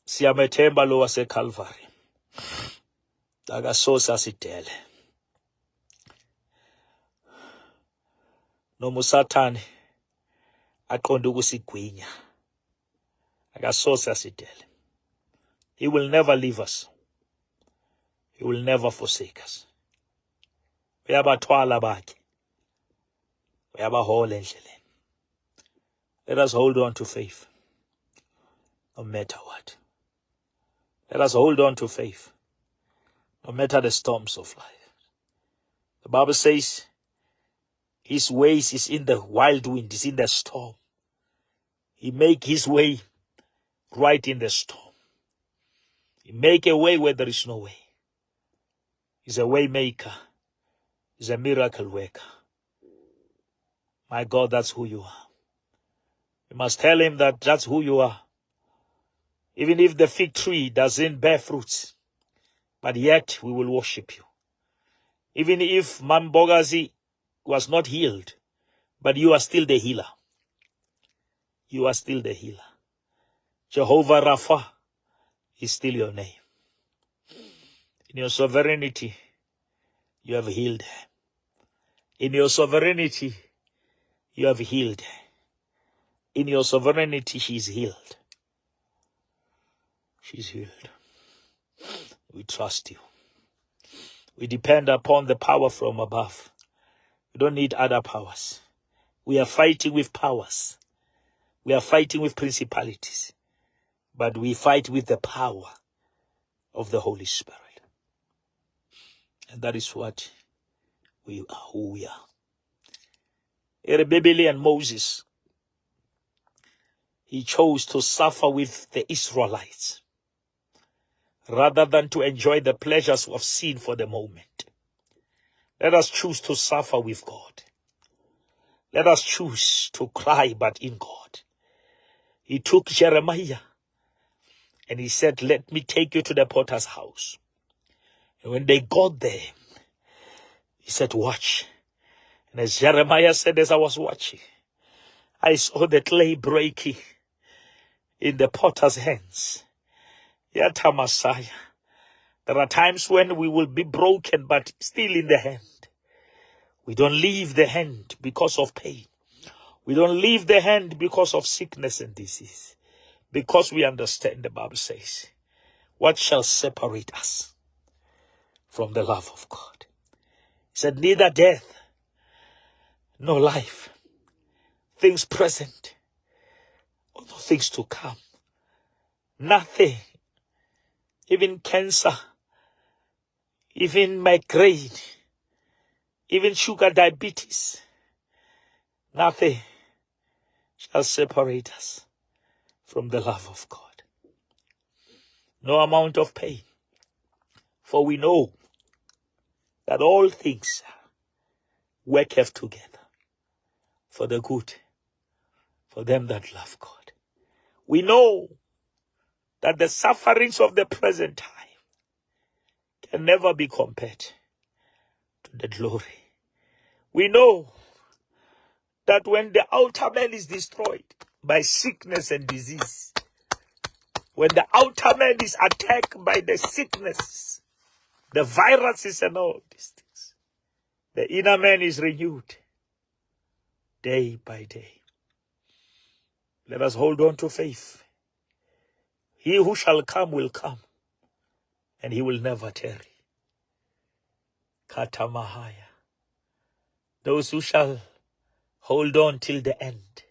Siyamethemba lo waseCalvary. Akasosa sidele. Noma uSathane aqonda ukusigwinya. Akasosa sidele. He will never leave us. He will never forsake us. Uyabathwala bakhe. Uyabahola endleleni. Let us hold on to faith, no matter what. Let us hold on to faith, no matter the storms of life. The Bible says, his ways is in the wild wind, is in the storm. He make his way right in the storm. He make a way where there is no way. He's a way maker. He's a miracle worker. My God, that's who you are. You must tell him that that's who you are. Even if the fig tree doesn't bear fruits, but yet we will worship you. Even if Bazi was not healed, but you are still the healer. You are still the healer. Jehovah Rapha is still your name. In your sovereignty, you have healed her. In your sovereignty, you have healed her. In your sovereignty, she is healed. She's healed. We trust you. We depend upon the power from above. We don't need other powers. We are fighting with powers. We are fighting with principalities. But we fight with the power of the Holy Spirit. And that is what we are, who we are. Erebebele and Moses, he chose to suffer with the Israelites rather than to enjoy the pleasures of sin for the moment. Let us choose to suffer with God. Let us choose to cry, but in God. He took Jeremiah and he said, let me take you to the potter's house. And when they got there, he said, watch. And as Jeremiah said, as I was watching, I saw the clay breaking in the potter's hands. Yata Messiah. There are times when we will be broken, but still in the hand. We don't leave the hand because of pain. We don't leave the hand because of sickness and disease. Because we understand, the Bible says, what shall separate us from the love of God? He said, neither death nor life, things present, or things to come. Nothing, even cancer, even migraine, even sugar diabetes, Nothing shall separate us from the love of God. No amount of pain. For we know that all things worketh together for the good, for them that love God. We know that the sufferings of the present time can never be compared to the glory. We know that when the outer man is destroyed by sickness and disease, when the outer man is attacked by the sickness, the viruses and all these things, the inner man is renewed day by day. Let us hold on to faith. He who shall come will come, and he will never tarry. Katamahaya. Those who shall hold on till the end,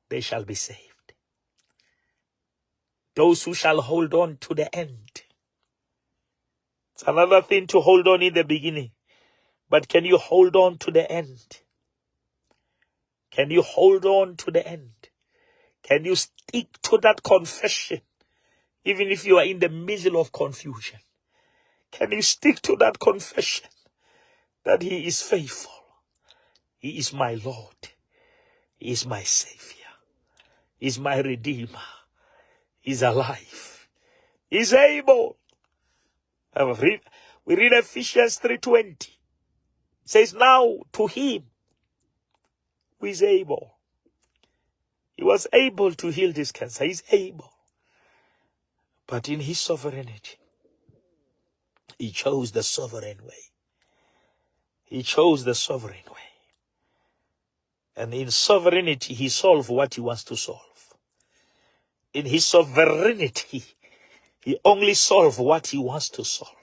they shall be saved. Those who shall hold on to the end. It's another thing to hold on in the beginning, but can you hold on to the end? Can you hold on to the end? Can you stick to that confession, even if you are in the middle of confusion? Can you stick to that confession that he is faithful? He is my Lord. He is my Savior. He is my Redeemer. He is alive. He is able. We read Ephesians 3:20. It says, now to him who is able. He was able to heal this cancer. He's able. But in his sovereignty, he chose the sovereign way. He chose the sovereign way. And in sovereignty, he solved what he wants to solve. In his sovereignty, he only solves what he wants to solve.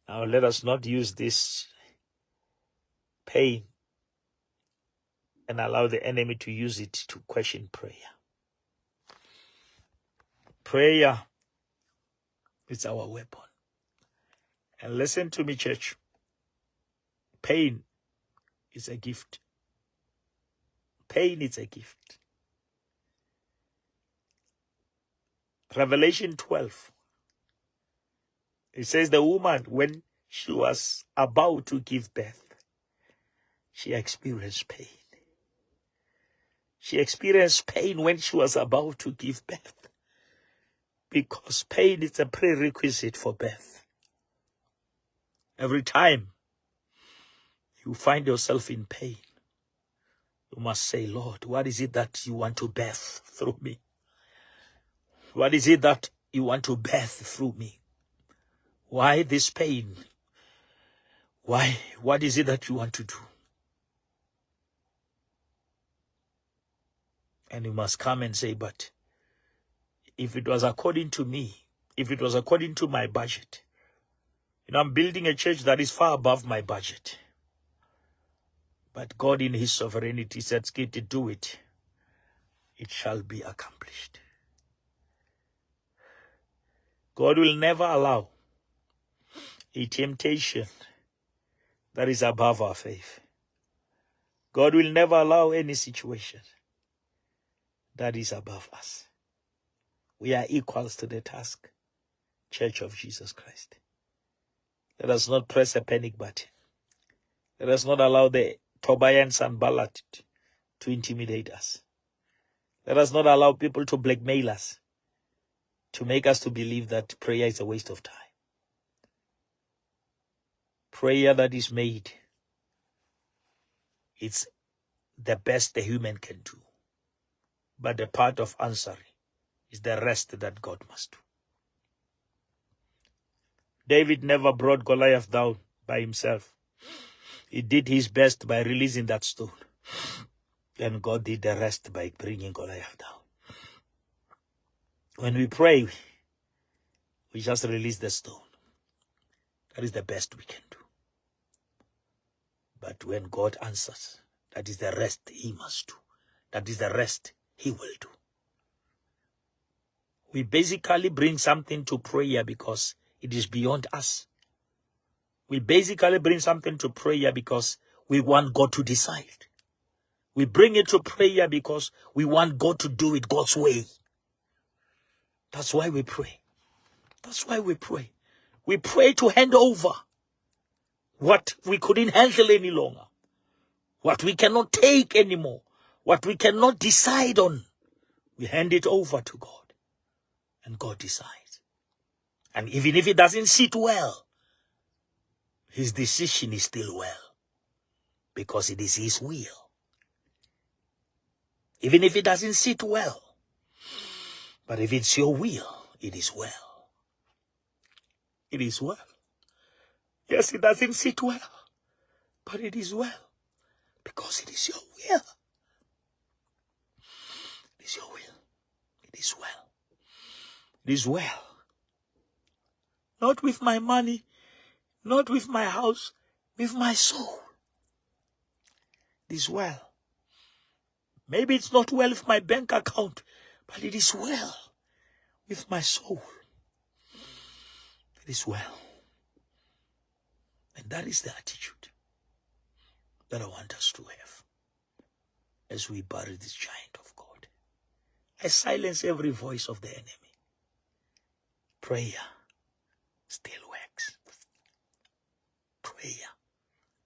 Now let us not use this pain and allow the enemy to use it to question prayer. Prayer is our weapon. And listen to me, church. Pain is a gift. Pain is a gift. Revelation 12. It says the woman, when she was about to give birth, she experienced pain. She experienced pain when she was about to give birth, because pain is a prerequisite for birth. Every time you find yourself in pain, you must say, Lord, what is it that you want to birth through me? What is it that you want to birth through me? Why this pain? Why? What is it that you want to do? And you must come and say, but if it was according to me, if it was according to my budget, I'm building a church that is far above my budget. But God in his sovereignty said, Sekete, do it. It shall be accomplished. God will never allow a temptation that is above our faith. God will never allow any situation that is above us. We are equals to the task, Church of Jesus Christ. Let us not press a panic button. Let us not allow the Tobians and Ballad to intimidate us. Let us not allow people to blackmail us, to make us to believe that prayer is a waste of time. Prayer that is made, it's the best the human can do. But the part of answering is the rest that God must do. David never brought Goliath down by himself. He did his best by releasing that stone. And God did the rest by bringing Goliath down. When we pray, we just release the stone. That is the best we can do. But when God answers, that is the rest he must do. That is the rest he will do. We basically bring something to prayer because It is beyond us. We basically bring something to prayer because we want God to decide. We bring it to prayer because we want God to do it God's way. That's why we pray. That's why we pray. We pray to hand over what we couldn't handle any longer, what we cannot take anymore, what we cannot decide on. We hand it over to God, and God decides. And even if it doesn't sit well, his decision is still well, because it is his will. Even if it doesn't sit well, but if it's your will, it is well. It is well. Yes, it doesn't sit well, but it is well, because it is your will. It is your will. It is well. It is well. Not with my money, not with my house, with my soul. It is well. Maybe it's not well with my bank account, but it is well with my soul. It is well. And that is the attitude that I want us to have as we bury this giant of God. I silence every voice of the enemy. Prayer still works. Prayer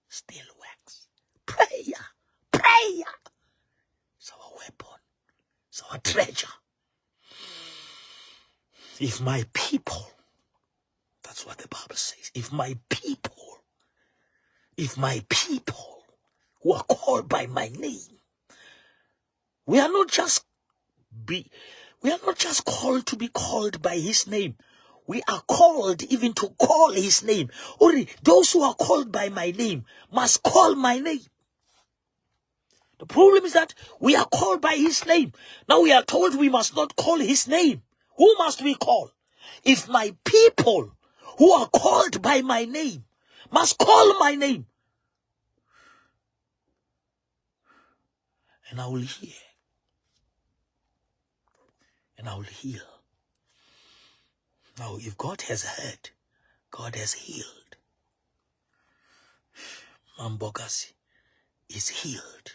still works. Prayer. Prayer is our weapon. It's our treasure. If my people, that's what the Bible says, if my people who are called by my name, we are not just called to be called by his name. We are called even to call his name. Only those who are called by my name must call my name. The problem is that we are called by his name. Now we are told we must not call his name. Who must we call? If my people who are called by my name must call my name, and I will hear, and I will heal. Now, if God has heard, God has healed. Bazi is healed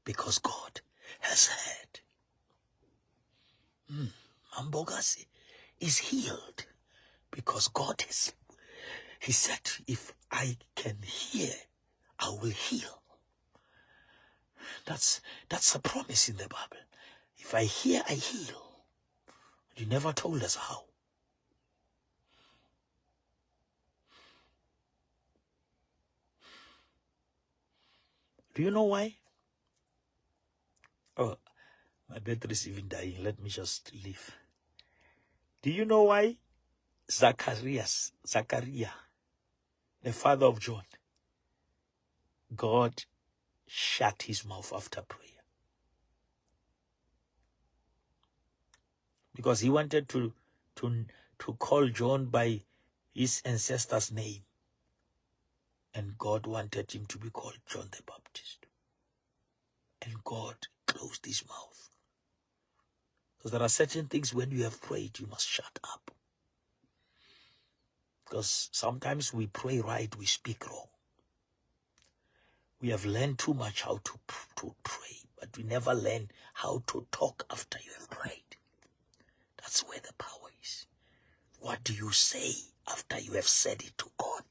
because God has heard. Bazi is healed because God has. He said, if I can hear, I will heal. That's a promise in the Bible. If I hear, I heal. You never told us how. Do you know why? Oh, my battery is even dying. Let me just leave. Do you know why Zachariah, the father of John, God shut his mouth after prayer? Because he wanted to call John by his ancestor's name. And God wanted him to be called John the Baptist. And God closed his mouth. Because there are certain things when you have prayed, you must shut up. Because sometimes we pray right, we speak wrong. We have learned too much how to pray, but we never learn how to talk after you have prayed. That's where the power is. What do you say after you have said it to God?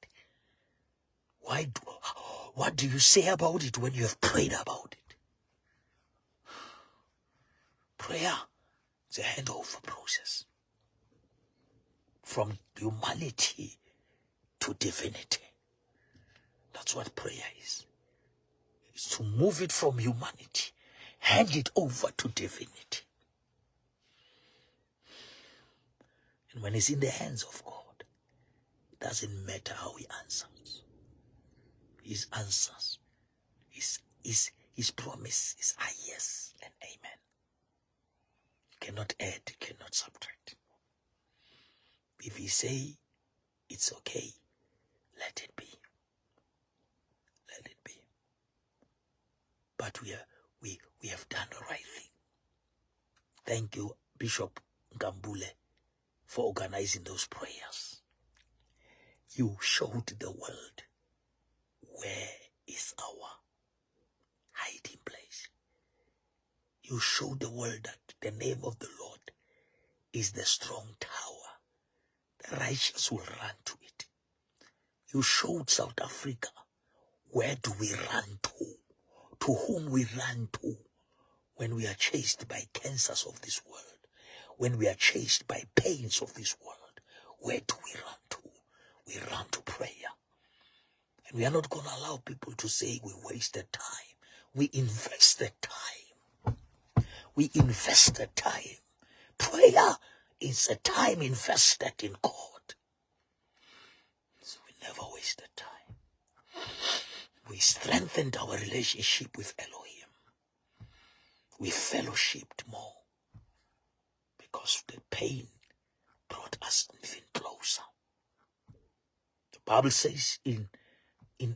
What do you say about it when you have prayed about it? Prayer is a handover process from humanity to divinity. That's what prayer is. It's to move it from humanity, hand it over to divinity. And when it's in the hands of God, it doesn't matter how he answers. His answers, his promise is a yes and amen. You cannot add, you cannot subtract. If he say it's okay, let it be. Let it be. But we have done the right thing. Thank you, Bishop Ngambule, for organizing those prayers. You showed the world where is our hiding place. You showed the world that the name of the Lord is the strong tower. The righteous will run to it. You showed South Africa, where do we run to? To whom we run to when we are chased by cancers of this world, when we are chased by pains of this world. Where do we run to? We run to prayer. And we are not going to allow people to say we wasted time. We invested time. We invested time. Prayer is a time invested in God. So we never wasted time. We strengthened our relationship with Elohim. We fellowshipped more because the pain brought us even closer. The Bible says in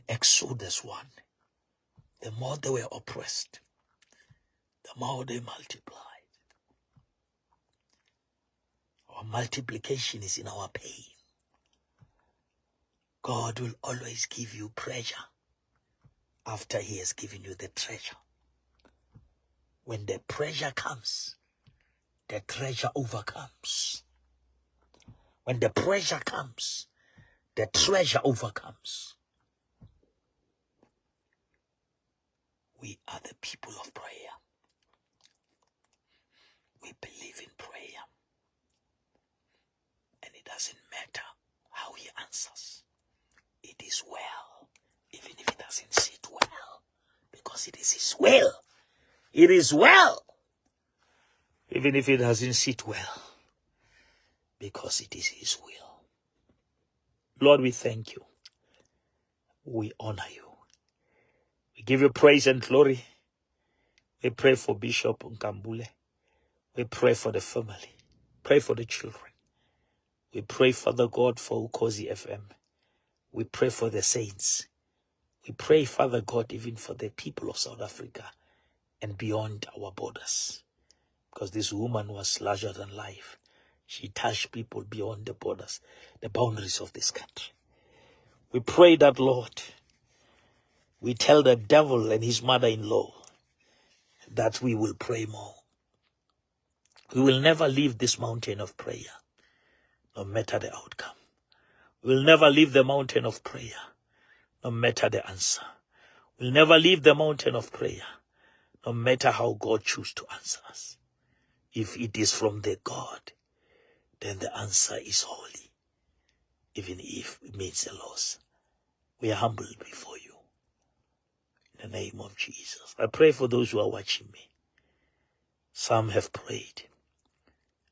Exodus 1, the more they were oppressed, the more they multiplied. Our multiplication is in our pain. God will always give you pleasure after he has given you the treasure. When the pressure comes, the treasure overcomes. When the pressure comes, the treasure overcomes. We are the people of prayer. We believe in prayer. And it doesn't matter how he answers. It is well, even if it doesn't sit well, because it is his will. It is well, even if it doesn't sit well, because it is his will. Lord, we thank you. We honor you. We give you praise and glory. We pray for Bishop Nkambule. We pray for the family. Pray for the children. We pray, Father God, for Ukozi FM. We pray for the saints. We pray, Father God, even for the people of South Africa and beyond our borders. Because this woman was larger than life. She touched people beyond the borders, the boundaries of this country. We pray that, Lord, we tell the devil and his mother-in-law that we will pray more. We will never leave this mountain of prayer, no matter the outcome. We will never leave the mountain of prayer, no matter the answer. We'll never leave the mountain of prayer, no matter how God chooses to answer us. If it is from the God, then the answer is holy, even if it means a loss. We are humbled before you. In the name of Jesus. I pray for those who are watching me. Some have prayed,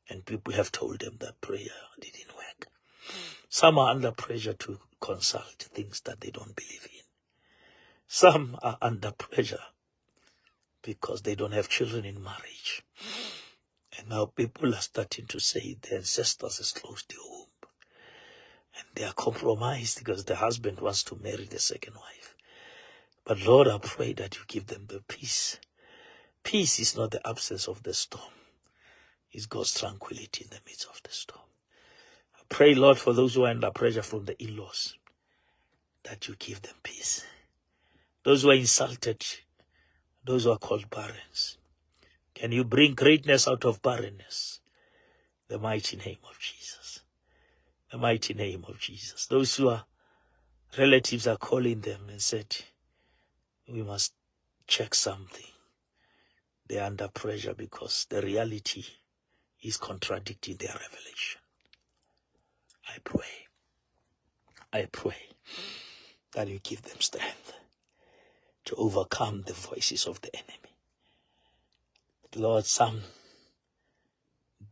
and people have told them that prayer didn't work. Some are under pressure to consult things that they don't believe in. Some are under pressure because they don't have children in marriage. And now people are starting to say the ancestors has closed the womb. And they are compromised because the husband wants to marry the second wife. But Lord, I pray that you give them the peace. Peace is not the absence of the storm. It's God's tranquility in the midst of the storm. I pray, Lord, for those who are under pressure from the in-laws, that you give them peace. Those who are insulted, those who are called barrens, can you bring greatness out of barrenness? The mighty name of Jesus. The mighty name of Jesus. Those who are relatives are calling them and said, we must check something. They are under pressure because the reality is contradicting their revelation. I pray that you give them strength to overcome the voices of the enemy. Lord, some,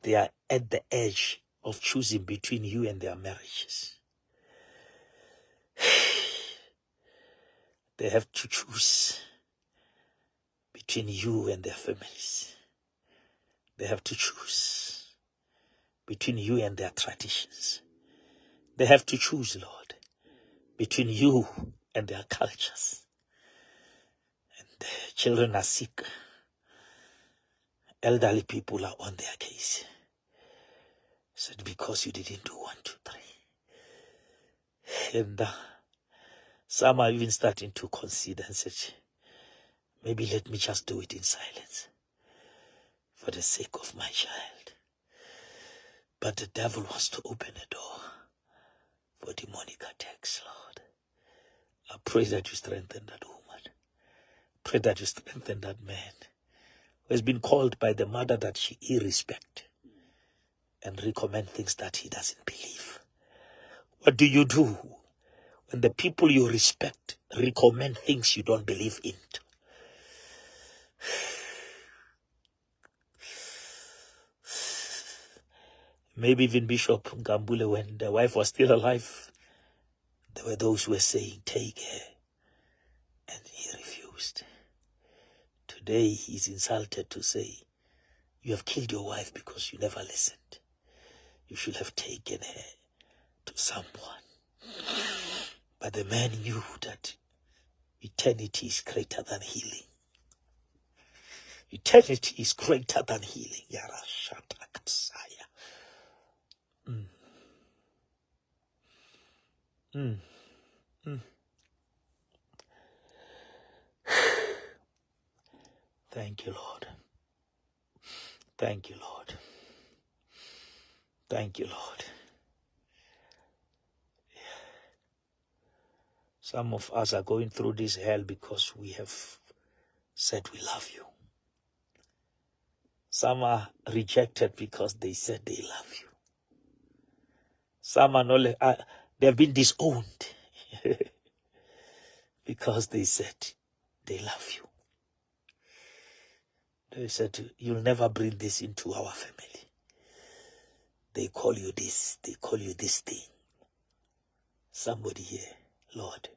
they are at the edge of choosing between you and their marriages. They have to choose between you and their families. They have to choose between you and their traditions. They have to choose, Lord, between you and their cultures. And the children are sick. Elderly people are on their case. Said, because you didn't do 1, 2, 3. And some are even starting to consider and say, maybe let me just do it in silence for the sake of my child. But the devil wants to open a door for demonic attacks, Lord. I pray that you strengthen that woman. Pray that you strengthen that man who has been called by the mother that he respect and recommend things that he doesn't believe. What do you do when the people you respect recommend things you don't believe in? Maybe even Bishop Ngambule, when the wife was still alive, there were those who were saying, take her. And he refused. Today he's insulted to say, you have killed your wife because you never listened. You should have taken her to someone. But the man knew that eternity is greater than healing. Eternity is greater than healing. Yara Shatakasaya. Thank you, Lord. Thank you, Lord. Thank you, Lord. Some of us are going through this hell because we have said we love you. Some are rejected because they said they love you. Some are not, they have been disowned because they said they love you. They said, you'll never bring this into our family. They call you this, they call you this thing. Somebody here, Lord,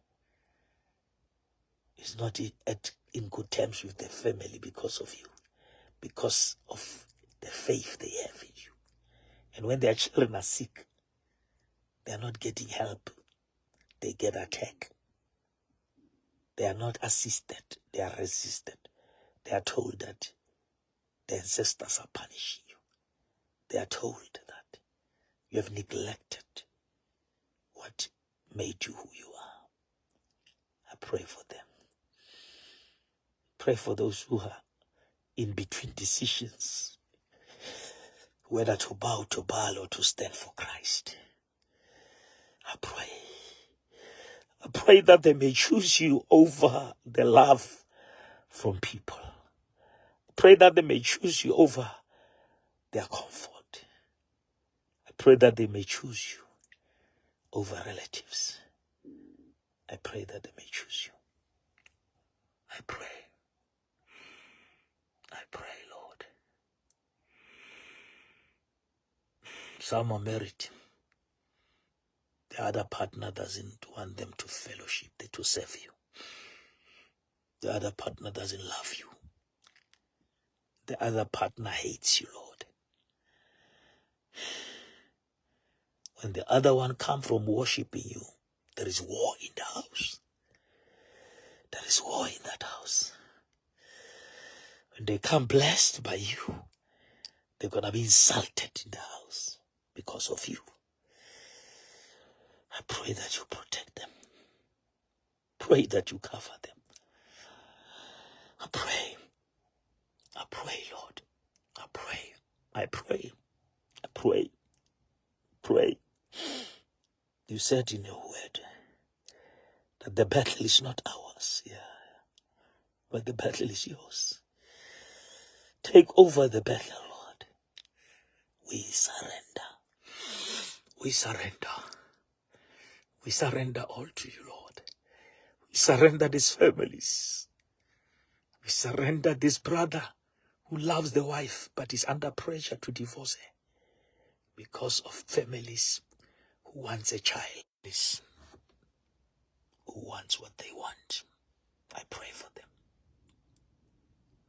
is not in good terms with the family because of you, because of the faith they have in you. And when their children are sick, they are not getting help. They get attacked. They are not assisted. They are resisted. They are told that the ancestors are punishing you. They are told that you have neglected what made you who you are. I pray for them. Pray for those who are in between decisions, whether to bow to Baal or to stand for Christ. I pray that they may choose you over the love from people. Pray that they may choose you over their comfort. I pray that they may choose you over relatives. I pray that they may choose you. I pray, Lord. Some are married. The other partner doesn't want them to fellowship, to serve you. The other partner doesn't love you. The other partner hates you, Lord. When the other one comes from worshiping you, there is war in the house. There is war in that house. When they come blessed by you, they're going to be insulted in the house because of you. I pray that you protect them. Pray that you cover them. I pray, Lord. I pray. You said in your word that the battle is not ours, but the battle is yours. Take over the battle, Lord. We surrender. We surrender all to you, Lord. We surrender these families. We surrender this brother who loves the wife but is under pressure to divorce her because of families who wants a child, who wants what they want. I pray for them.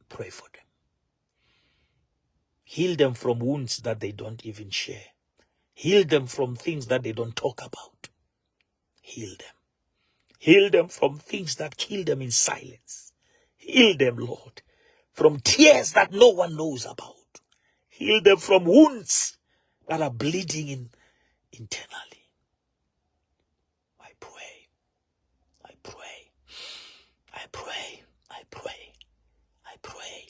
Pray for them. Heal them from wounds that they don't even share. Heal them from things that they don't talk about. Heal them. Heal them from things that kill them in silence. Heal them, Lord, from tears that no one knows about. Heal them from wounds that are bleeding internally. pray. I pray. I pray. I pray.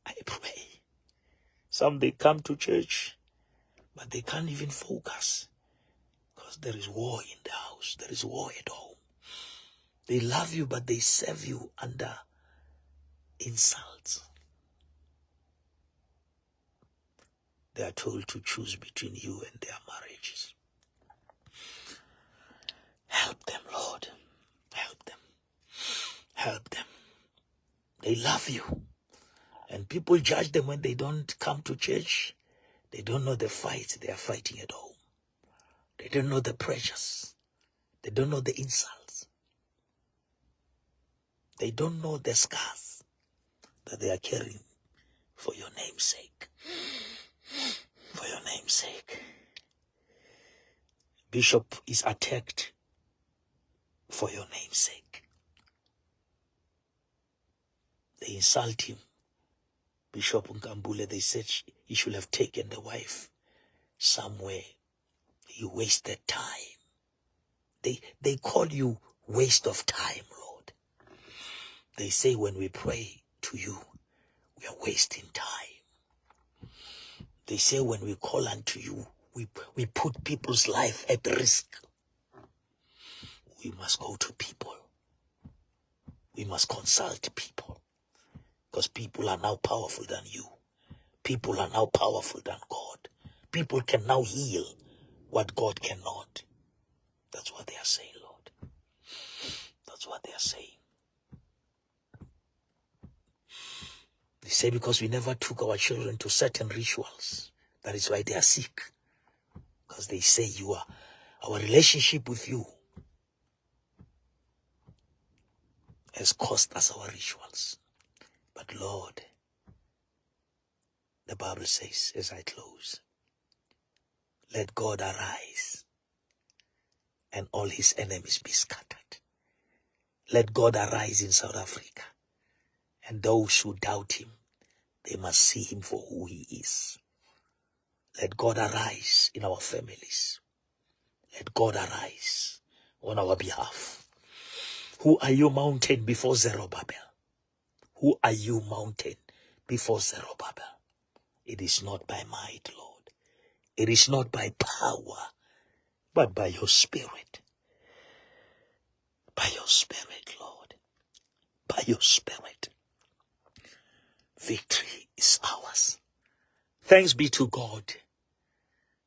I pray. Some, they come to church, but they can't even focus because there is war in the house. There is war at home. They love you, but they serve you under insults. They are told to choose between you and their marriages. Help them, Lord. Help them. Help them. They love you. And people judge them when they don't come to church. They don't know the fight they are fighting at home. They don't know the pressures. They don't know the insults. They don't know the scars that they are carrying for your name's sake. For your name's sake. Bishop is attacked for your name's sake. They insult him. Bishop Nkambule, they said he should have taken the wife somewhere. He wasted time. They call you waste of time, Lord. They say when we pray to you, we are wasting time. They say when we call unto you, we put people's life at risk. We must go to people. We must consult people. Because people are now powerful than you. People are now powerful than God. People can now heal what God cannot. That's what they are saying, Lord. That's what they are saying. They say because we never took our children to certain rituals. That is why they are sick. Because they say our relationship with you has cost us our rituals. But Lord, the Bible says, as I close, let God arise and all his enemies be scattered. Let God arise in South Africa, and those who doubt him, they must see him for who he is. Let God arise in our families. Let God arise on our behalf. Who are you, mountain, before Zerubbabel? Who are you, mountain, before Zerubbabel? It is not by might, Lord. It is not by power, but by your Spirit. By your Spirit, Lord. By your Spirit. Victory is ours. Thanks be to God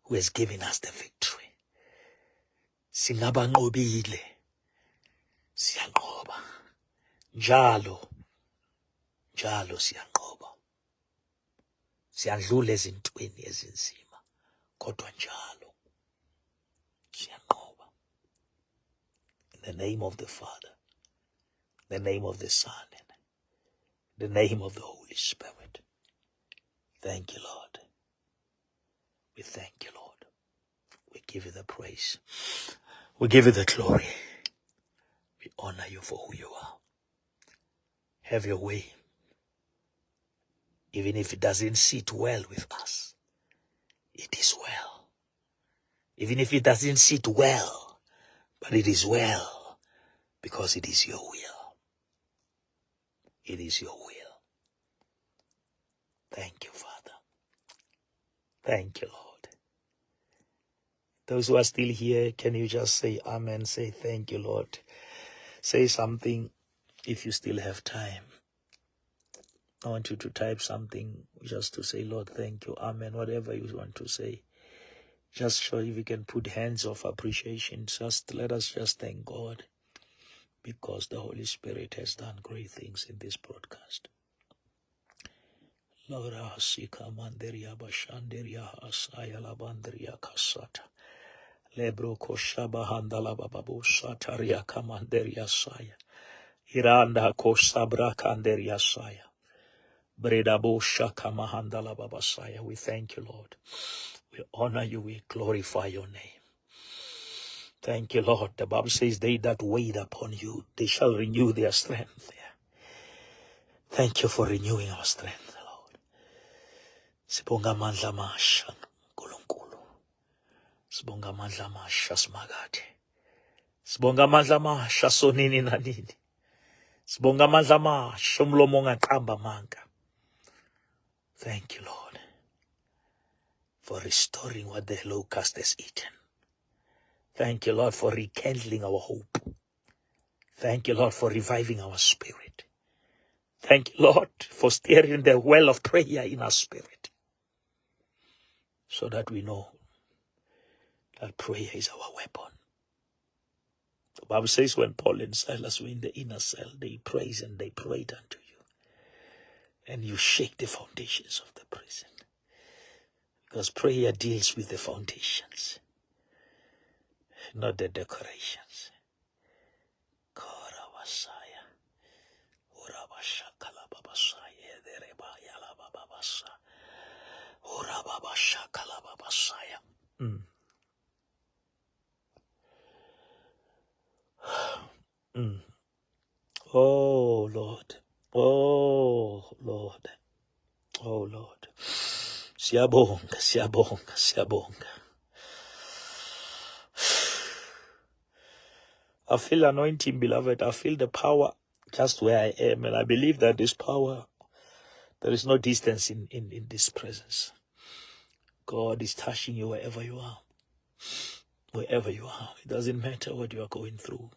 who has given us the victory. Singabanqobile. Siyanqoba. Njalo siyanqoba. Siyandlula ezintweni ezinzima. Kodwa njalo siyanqoba. In the name of the Father, in the name of the Son, and in the name of the Holy Spirit. Thank you, Lord. We thank you, Lord. We give you the praise. We give you the glory. We honor you for who you are. Have your way. Even if it doesn't sit well with us, it is well. Even if it doesn't sit well, but it is well, because it is your will. It is your will. Thank you, Father. Thank you, Lord. Those who are still here, can you just say amen? Say thank you, Lord. Say something if you still have time. I want you to type something just to say, Lord, thank you, amen, whatever you want to say. Just show if you can put hands of appreciation. Just let us just thank God, because the Holy Spirit has done great things in this broadcast. Lord, asika manderia bashanderia asaya labanderia kasata. Lebro koshaba handala bababu sataria kamanderia saya. Iranda kosabra kanderia saya. Bredabo shaka mahandala babasaya. We thank you, Lord. We honor you. We glorify your name. Thank you, Lord. The Bible says, they that wait upon you, they shall renew their strength. Thank you for renewing our strength, Lord. Sibonga mandla masha nkulunkulu. Sibonga mandla masha smagade. Sibonga amandla amasha sonini nanini. Sibonga amandla amasha umlomo ongaqamba amanga. Thank you, Lord, for restoring what the locust has eaten. Thank you, Lord, for rekindling our hope. Thank you, Lord, for reviving our spirit. Thank you, Lord, for stirring the well of prayer in our spirit, so that we know that prayer is our weapon. The Bible says when Paul and Silas were in the inner cell, they praised and they prayed unto you. And you shake the foundations of the prison. Because prayer deals with the foundations, not the decorations. Korabasaya, Urabashakalababasaya, Derebayalababasa, Urababashakalababasaya. Oh, Lord. Oh, Lord. Oh, Lord. Siyabonga, siyabonga, siyabonga. I feel anointing, beloved. I feel the power just where I am. And I believe that this power, there is no distance in this presence. God is touching you wherever you are. Wherever you are. It doesn't matter what you are going through.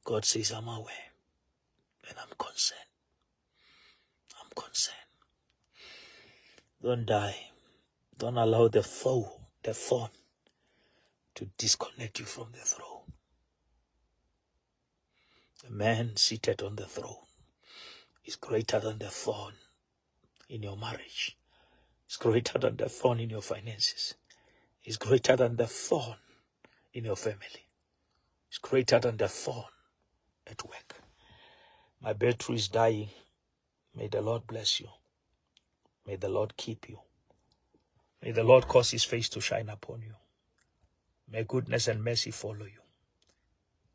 God says, I'm aware. And I'm concerned. I'm concerned. Don't die. Don't allow the foe, the thorn, to disconnect you from the throne. The man seated on the throne is greater than the thorn in your marriage. It's greater than the thorn in your finances. It's greater than the thorn in your family. It's greater than the thorn at work. My battery is dying. May the Lord bless you. May the Lord keep you. May the Lord cause his face to shine upon you. May goodness and mercy follow you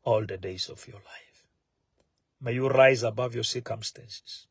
all the days of your life. May you rise above your circumstances.